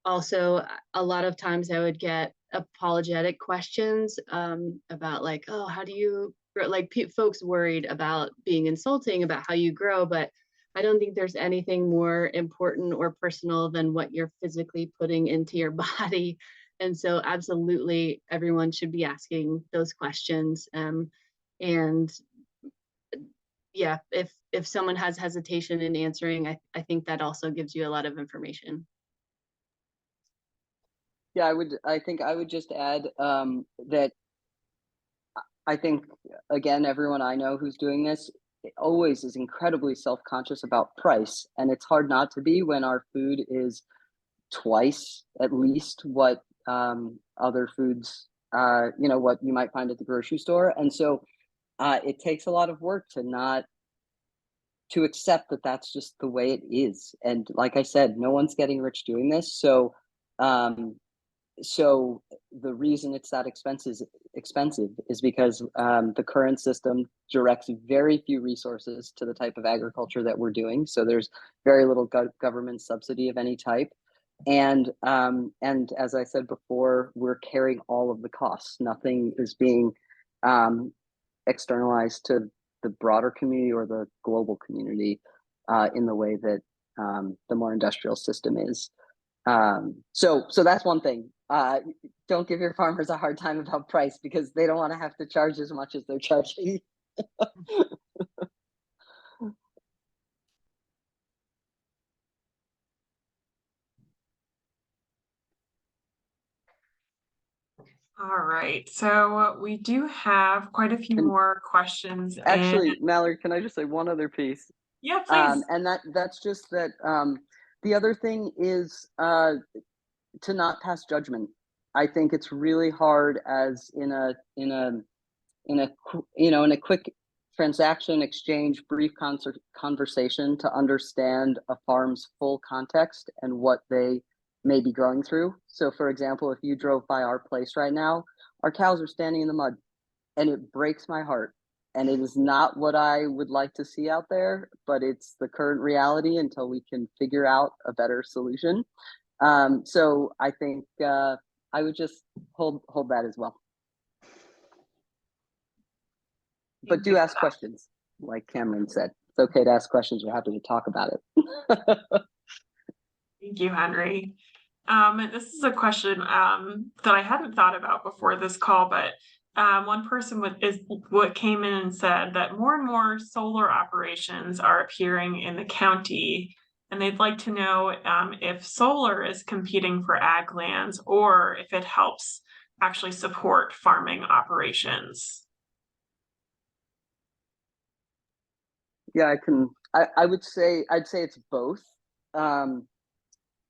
also, a lot of times I would get apologetic questions about like, oh, how do you, like folks worried about being insulting about how you grow, but I don't think there's anything more important or personal than what you're physically putting into your body. And so absolutely everyone should be asking those questions. And yeah, if someone has hesitation in answering, I think that also gives you a lot of information.
Yeah, I think I would just add that I think, again, everyone I know who's doing this always is incredibly self-conscious about price. And it's hard not to be when our food is twice at least what other foods, you know, what you might find at the grocery store. And so it takes a lot of work to accept that that's just the way it is. And like I said, no one's getting rich doing this. So so the reason it's that expensive is because the current system directs very few resources to the type of agriculture that we're doing. So there's very little government subsidy of any type. And as I said before, we're carrying all of the costs. Nothing is being externalized to the broader community or the global community in the way that the more industrial system is. So that's one thing. Don't give your farmers a hard time about price because they don't want to have to charge as much as they're charging.
All right, so we do have quite a few more questions.
Actually, Mallory, can I just say one other piece?
Yeah, please.
And that's just that the other thing is to not pass judgment. I think it's really hard as in a quick transaction exchange, brief conversation to understand a farm's full context and what they may be growing through. So for example, if you drove by our place right now, our cows are standing in the mud and it breaks my heart. And it is not what I would like to see out there, but it's the current reality until we can figure out a better solution. So I think I would just hold that as well. But do ask questions, like Cameron said. It's okay to ask questions. We're happy to talk about it.
Thank you, Henry. This is a question that I hadn't thought about before this call, but one person what came in and said that more and more solar operations are appearing in the county, and they'd like to know if solar is competing for ag lands or if it helps actually support farming operations.
Yeah, I'd say it's both.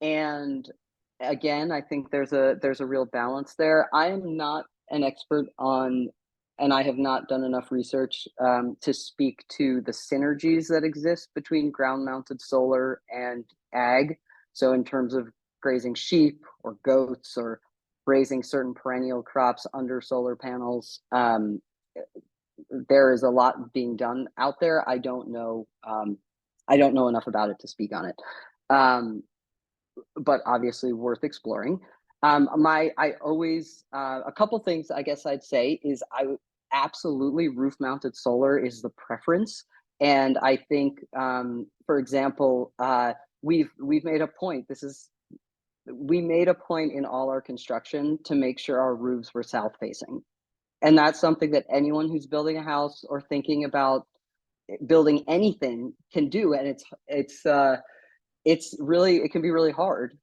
And again, I think there's a real balance there. I am not an expert on, and I have not done enough research to speak to the synergies that exist between ground-mounted solar and ag. So in terms of grazing sheep or goats or raising certain perennial crops under solar panels. There is a lot being done out there. I don't know enough about it to speak on it, but obviously worth exploring. A couple things I guess I'd say is absolutely roof mounted solar is the preference. And I think, for example, we've made a point. We made a point in all our construction to make sure our roofs were south facing. And that's something that anyone who's building a house or thinking about building anything can do. And it can be really hard,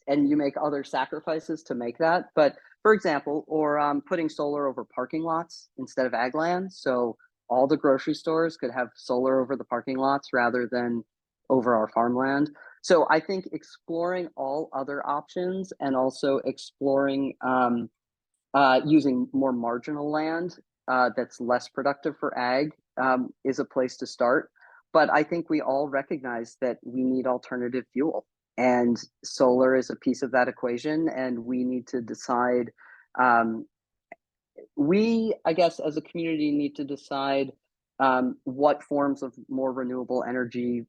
and you make other sacrifices to make that. But for example, or putting solar over parking lots instead of ag land. So all the grocery stores could have solar over the parking lots rather than over our farmland. So I think exploring all other options, and also exploring using more marginal land that's less productive for ag is a place to start. But I think we all recognize that we need alternative fuel, and solar is a piece of that equation. And we need to decide, I guess, as a community, need to decide what forms of more renewable energy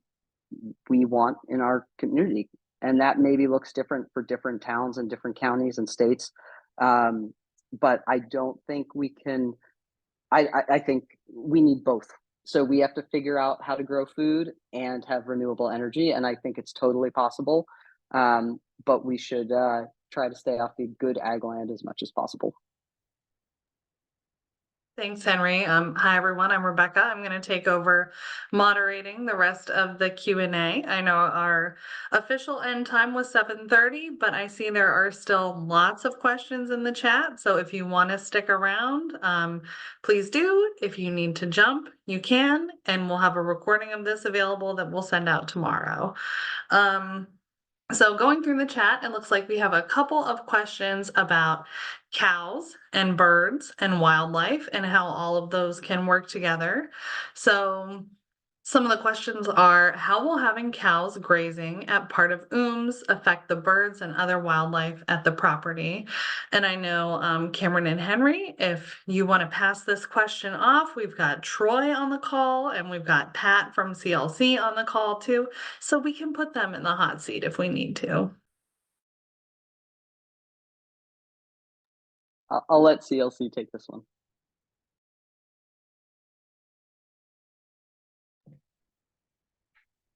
we want in our community. And that maybe looks different for different towns and different counties and states. But I don't think we can, I think we need both. So we have to figure out how to grow food and have renewable energy. And I think it's totally possible. But we should try to stay off the good ag land as much as possible.
Thanks, Henry. Hi, everyone. I'm Rebecca. I'm going to take over moderating the rest of the Q&A. I know our official end time was 7:30, but I see there are still lots of questions in the chat. So if you want to stick around, please do. If you need to jump, you can, and we'll have a recording of this available that we'll send out tomorrow. So going through the chat, it looks like we have a couple of questions about cows and birds and wildlife and how all of those can work together. So some of the questions are, how will having cows grazing at part of UMS affect the birds and other wildlife at the property? And I know Cameron and Henry, if you want to pass this question off, we've got Troy on the call and we've got Pat from CLC on the call too. So we can put them in the hot seat if we need to.
I'll let CLC take this one.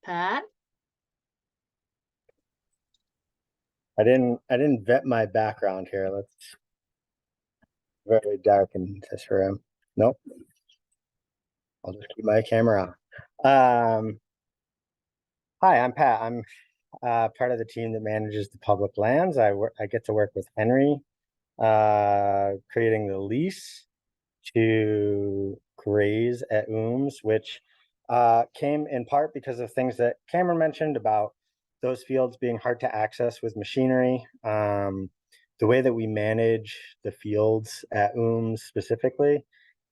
Pat?
I didn't vet my background here. Let's very dark in this room. Nope. I'll just keep my camera on. Hi, I'm Pat. I'm part of the team that manages the public lands. I get to work with Henry, creating the lease to graze at UMS, which came in part because of things that Cameron mentioned about those fields being hard to access with machinery. The way that we manage the fields at UMS specifically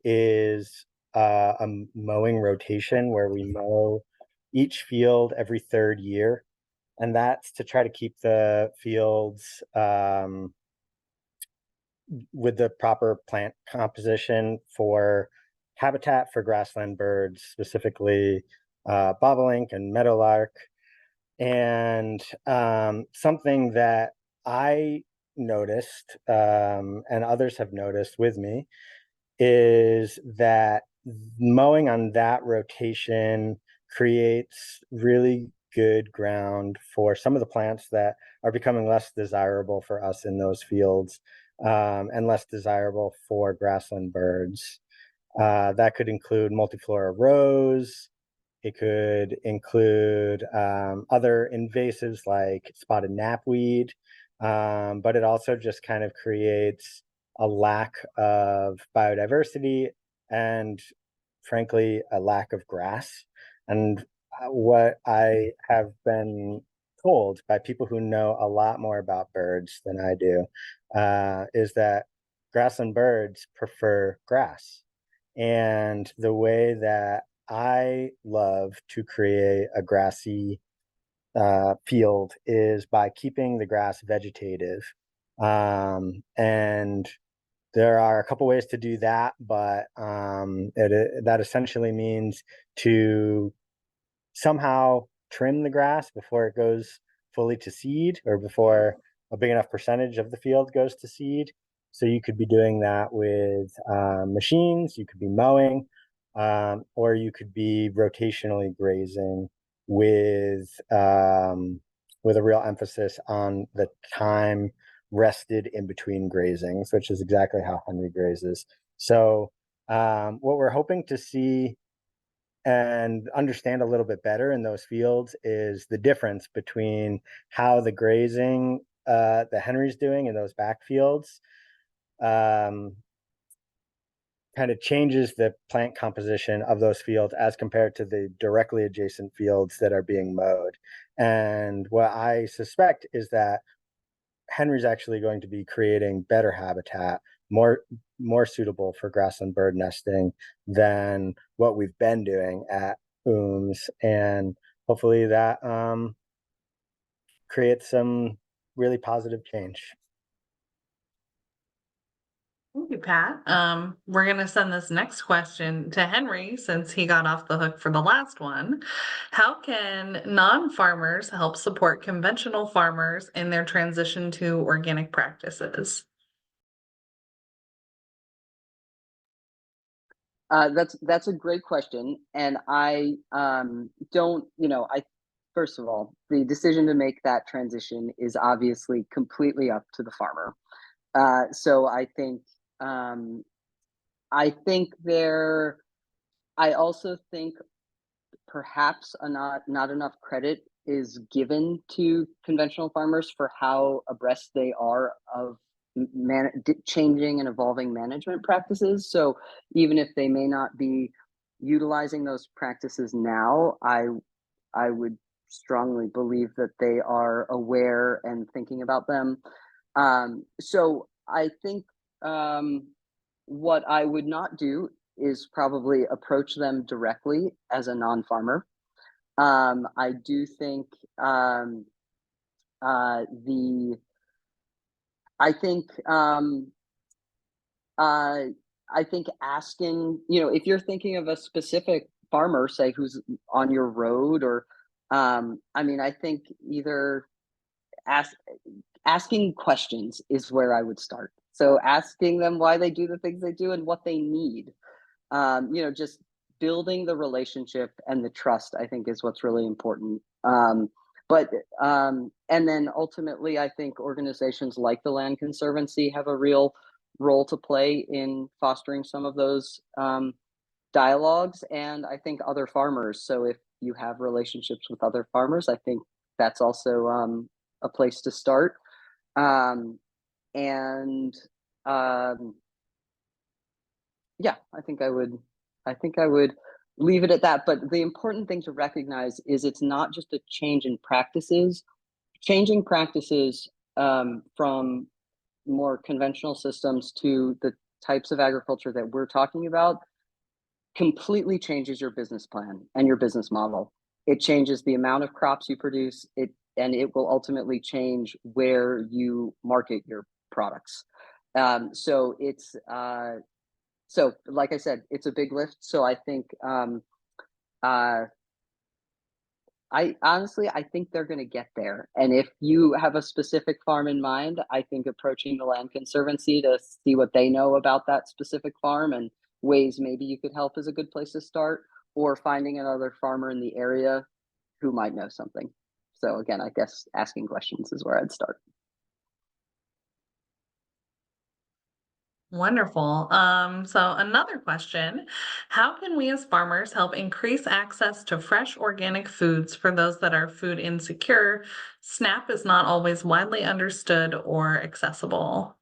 is a mowing rotation where we mow each field every 3rd year. And that's to try to keep the fields with the proper plant composition for habitat for grassland birds, specifically bobolink and meadowlark. And something that I noticed, and others have noticed with me, is that mowing on that rotation creates really good ground for some of the plants that are becoming less desirable for us in those fields, and less desirable for grassland birds. That could include multiflora rose. It could include other invasives like spotted knapweed, but it also just kind of creates a lack of biodiversity and, frankly, a lack of grass. And what I have been told by people who know a lot more about birds than I do is that grassland birds prefer grass. And the way that I love to create a grassy field is by keeping the grass vegetative And there are a couple ways to do that, but that essentially means to somehow trim the grass before it goes fully to seed, or before a big enough percentage of the field goes to seed. So you could be doing that with machines, you could be mowing, or you could be rotationally grazing with a real emphasis on the time rested in between grazings, which is exactly how Henry grazes. So what we're hoping to see and understand a little bit better in those fields is the difference between how the grazing that Henry's doing in those backfields kind of changes the plant composition of those fields as compared to the directly adjacent fields that are being mowed. And what I suspect is that Henry's actually going to be creating better habitat, more suitable for grassland bird nesting than what we've been doing at UMS, and hopefully that creates some really positive change.
Thank you, Pat. We're going to send this next question to Henry since he got off the hook for the last one. How can non-farmers help support conventional farmers in their transition to organic practices?
That's a great question, and I don't, first of all, the decision to make that transition is obviously completely up to the farmer. So I think I also think perhaps not enough credit is given to conventional farmers for how abreast they are of changing and evolving management practices. So even if they may not be utilizing those practices now, I would strongly believe that they are aware and thinking about them. So I think what I would not do is probably approach them directly as a non-farmer. I do think I think asking, if you're thinking of a specific farmer, say who's on your road, or I think either asking questions is where I would start. So asking them why they do the things they do and what they need. Just building the relationship and the trust, I think, is what's really important. And then ultimately, I think organizations like the Land Conservancy have a real role to play in fostering some of those dialogues, and I think other farmers. So if you have relationships with other farmers, I think that's also a place to start. Yeah, I think I would leave it at that. But the important thing to recognize is it's not just a change in practices. Changing practices from more conventional systems to the types of agriculture that we're talking about completely changes your business plan and your business model. It changes the amount of crops you produce, and it will ultimately change where you market your products. So like I said, it's a big lift. So I think I think they're going to get there. And if you have a specific farm in mind, I think approaching the Land Conservancy to see what they know about that specific farm and ways maybe you could help is a good place to start, or finding another farmer in the area who might know something. So again, I guess asking questions is where I'd start.
Wonderful. So another question, how can we as farmers help increase access to fresh organic foods for those that are food insecure? SNAP is not always widely understood or accessible.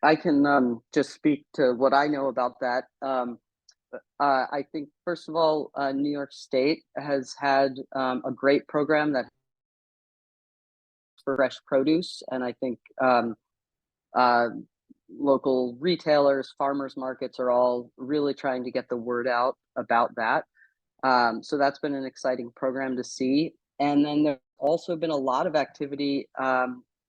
I can just speak to what I know about that. I think, first of all, New York State has had a great program that for fresh produce, and I think local retailers, farmers markets are all really trying to get the word out about that. So that's been an exciting program to see. And then there's also been a lot of activity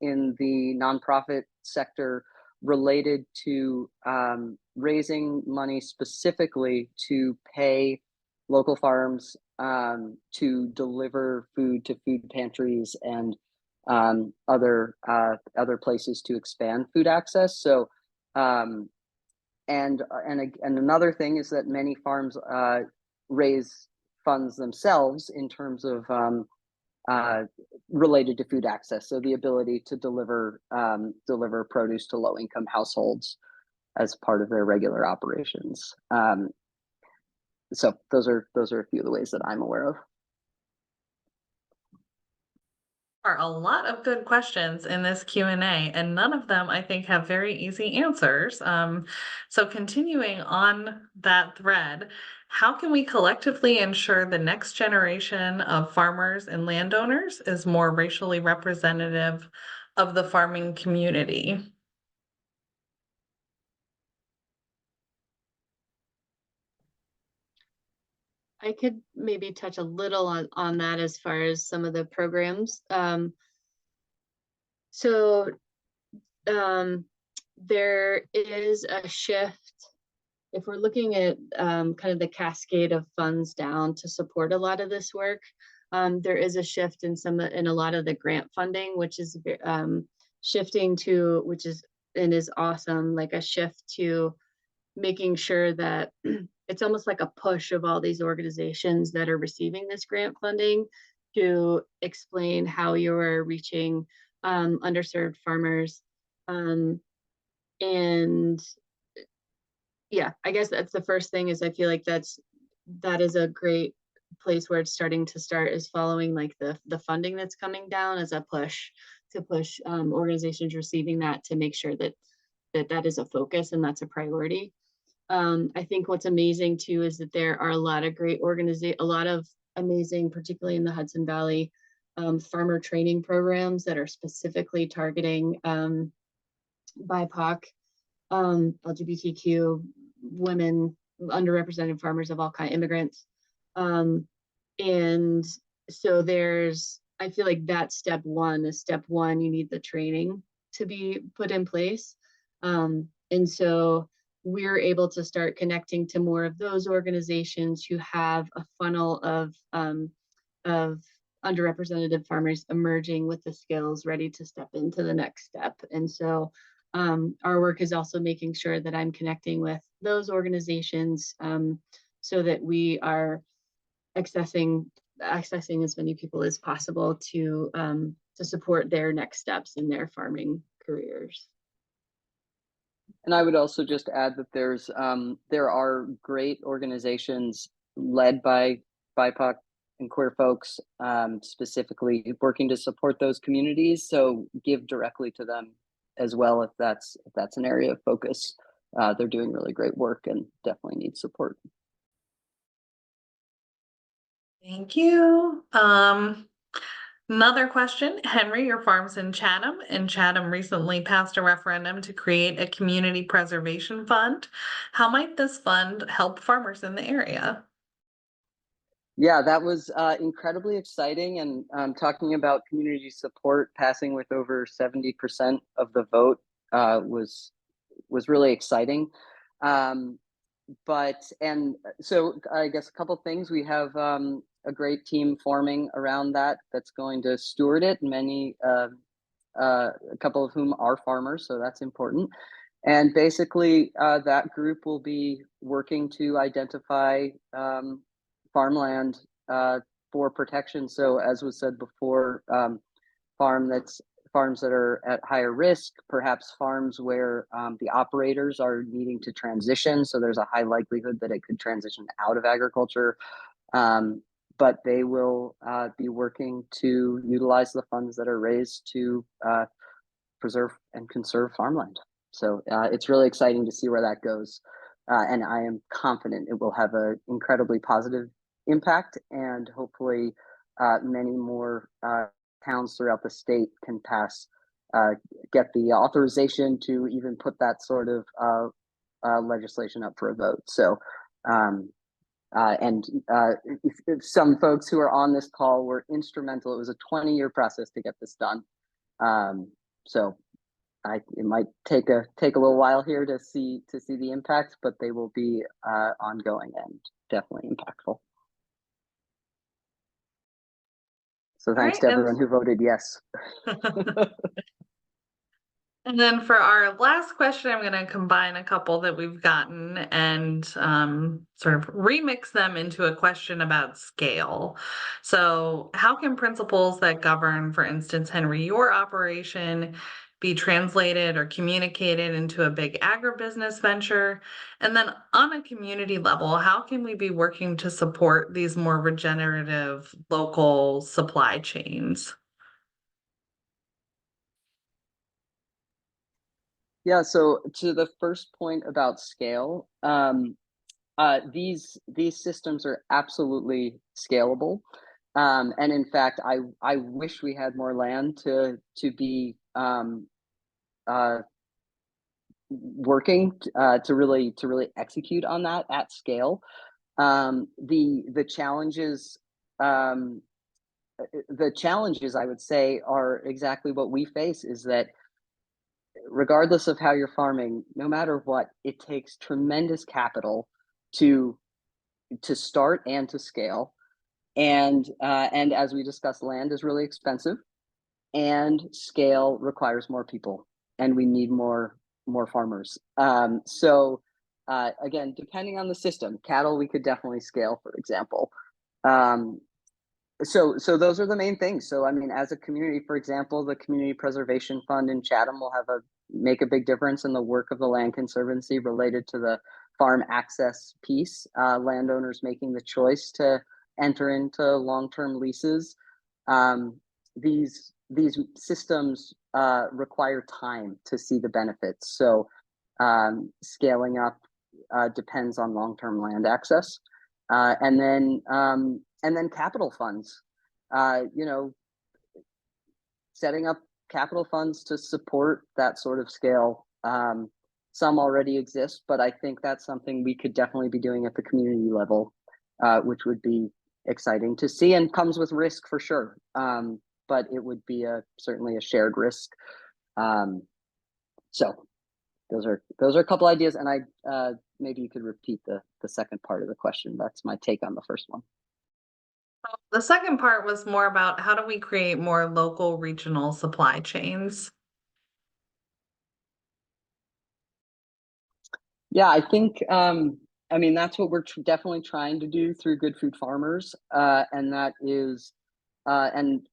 in the nonprofit sector related to raising money specifically to pay local farms to deliver food to food pantries and other places to expand food access. So, and another thing is that many farms raise funds themselves in terms of related to food access. So the ability to deliver produce to low income households as part of their regular operations. So those are a few of the ways that I'm aware of.
Are a lot of good questions in this Q&A, and none of them I think have very easy answers. So continuing on that thread, how can we collectively ensure the next generation of farmers and landowners is more racially representative of the farming community?
I could maybe touch a little on that as far as some of the programs. So there is a shift. If we're looking at kind of the cascade of funds down to support a lot of this work, there is a shift in a lot of the grant funding, which is shifting to, which is awesome, like a shift to making sure that it's almost like a push of all these organizations that are receiving this grant funding to explain how you're reaching underserved farmers. And yeah, I guess that's the first thing. Is I feel like that is a great place where it's starting to start, is following like the funding that's coming down as a push to push organizations receiving that to make sure that is a focus and that's a priority. I think what's amazing too is that there are a lot of great a lot of amazing, particularly in the Hudson Valley, farmer training programs that are specifically targeting BIPOC, LGBTQ, women, underrepresented farmers of all kinds, immigrants. And so I feel like that's step one. You need the training to be put in place. And so we're able to start connecting to more of those organizations who have a funnel of underrepresented farmers emerging with the skills ready to step into the next step. And so our work is also making sure that I'm connecting with those organizations so that we are accessing as many people as possible to support their next steps in their farming careers.
And I would also just add that there are great organizations led by BIPOC and queer folks, specifically working to support those communities. So give directly to them as well if that's an area of focus. They're doing really great work and definitely need support.
Thank you. Another question, Henry, your farm's in Chatham, and Chatham recently passed a referendum to create a community preservation fund. How might this fund help farmers in the area?
Yeah, that was incredibly exciting, and talking about community support passing with over 70% of the vote was really exciting. So I guess a couple things. We have a great team forming around that's going to steward it. A couple of whom are farmers, so that's important. And basically, that group will be working to identify farmland for protection. So as was said before, farms that are at higher risk, perhaps farms where the operators are needing to transition. So there's a high likelihood that it could transition out of agriculture. But they will be working to utilize the funds that are raised to preserve and conserve farmland. So it's really exciting to see where that goes. And I am confident it will have an incredibly positive impact, and hopefully many more towns throughout the state can get the authorization to even put that sort of legislation up for a vote. So if some folks who are on this call were instrumental. It was a 20-year process to get this done. So it might take a little while here to see the impact, but they will be ongoing and definitely impactful. So thanks to everyone who voted yes.
And then for our last question, I'm going to combine a couple that we've gotten and sort of remix them into a question about scale. So how can principles that govern, for instance, Henry, your operation be translated or communicated into a big agribusiness venture? And then on a community level, how can we be working to support these more regenerative local supply chains?
Yeah, so to the first point about scale, these systems are absolutely scalable. And in fact, I wish we had more land to be working to really execute on that at scale. The challenges I would say are exactly what we face, is that regardless of how you're farming, no matter what, it takes tremendous capital to start and to scale. And as we discussed, land is really expensive, and scale requires more people, and we need more farmers. So again, depending on the system, cattle we could definitely scale, for example. So those are the main things. So I mean, as a community, for example, the Community Preservation Fund in Chatham will make a big difference in the work of the Land Conservancy related to the farm access piece. Landowners making the choice to enter into long-term leases. These systems require time to see the benefits. So scaling up depends on long-term land access, and then capital funds. Setting up capital funds to support that sort of scale. Some already exist, but I think that's something we could definitely be doing at the community level, which would be exciting to see, and comes with risk for sure. But it would be certainly a shared risk. So those are a couple ideas, and maybe you could repeat the second part of the question. That's my take on the first one.
The second part was more about how do we create more local regional supply chains?
Yeah, I think, I mean, that's what we're definitely trying to do through Good Food Farmers. And that is, and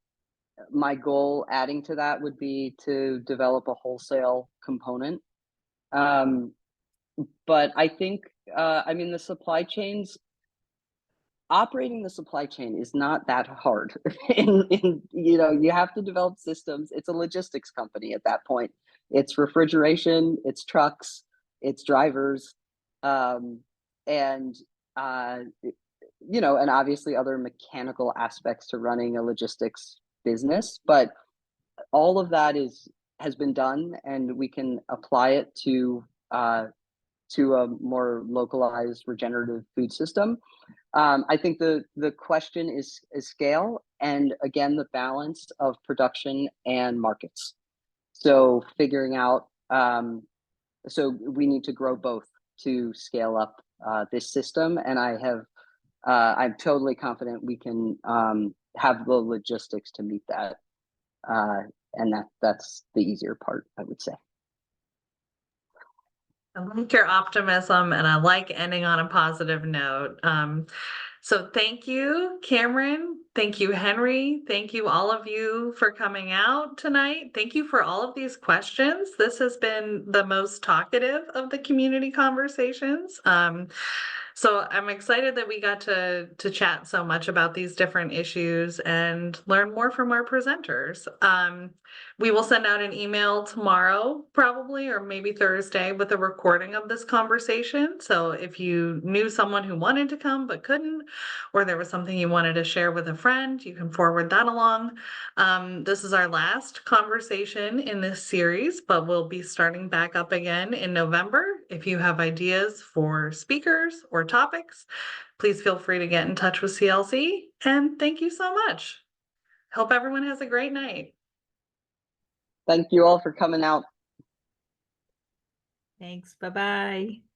my goal adding to that would be to develop a wholesale component. But I think, I mean, operating the supply chain is not that hard. You have to develop systems. It's a logistics company at that point. It's refrigeration, it's trucks, it's drivers, and obviously other mechanical aspects to running a logistics business. But all of that has been done, and we can apply it to a more localized regenerative food system. I think the question is scale, and again, the balance of production and markets. So figuring out, so we need to grow both to scale up this system. And I'm totally confident we can have the logistics to meet that. And that's the easier part, I would say.
I like your optimism, and I like ending on a positive note. So thank you, Cameron. Thank you, Henry. Thank you, all of you, for coming out tonight. Thank you for all of these questions. This has been the most talkative of the community conversations. So I'm excited that we got to chat so much about these different issues and learn more from our presenters. We will send out an email tomorrow, probably, or maybe Thursday, with a recording of this conversation. So if you knew someone who wanted to come but couldn't, or there was something you wanted to share with a friend, you can forward that along. This is our last conversation in this series, but we'll be starting back up again in November. If you have ideas for speakers or topics, please feel free to get in touch with CLC. And thank you so much. Hope everyone has a great night.
Thank you all for coming out.
Thanks. Bye-bye.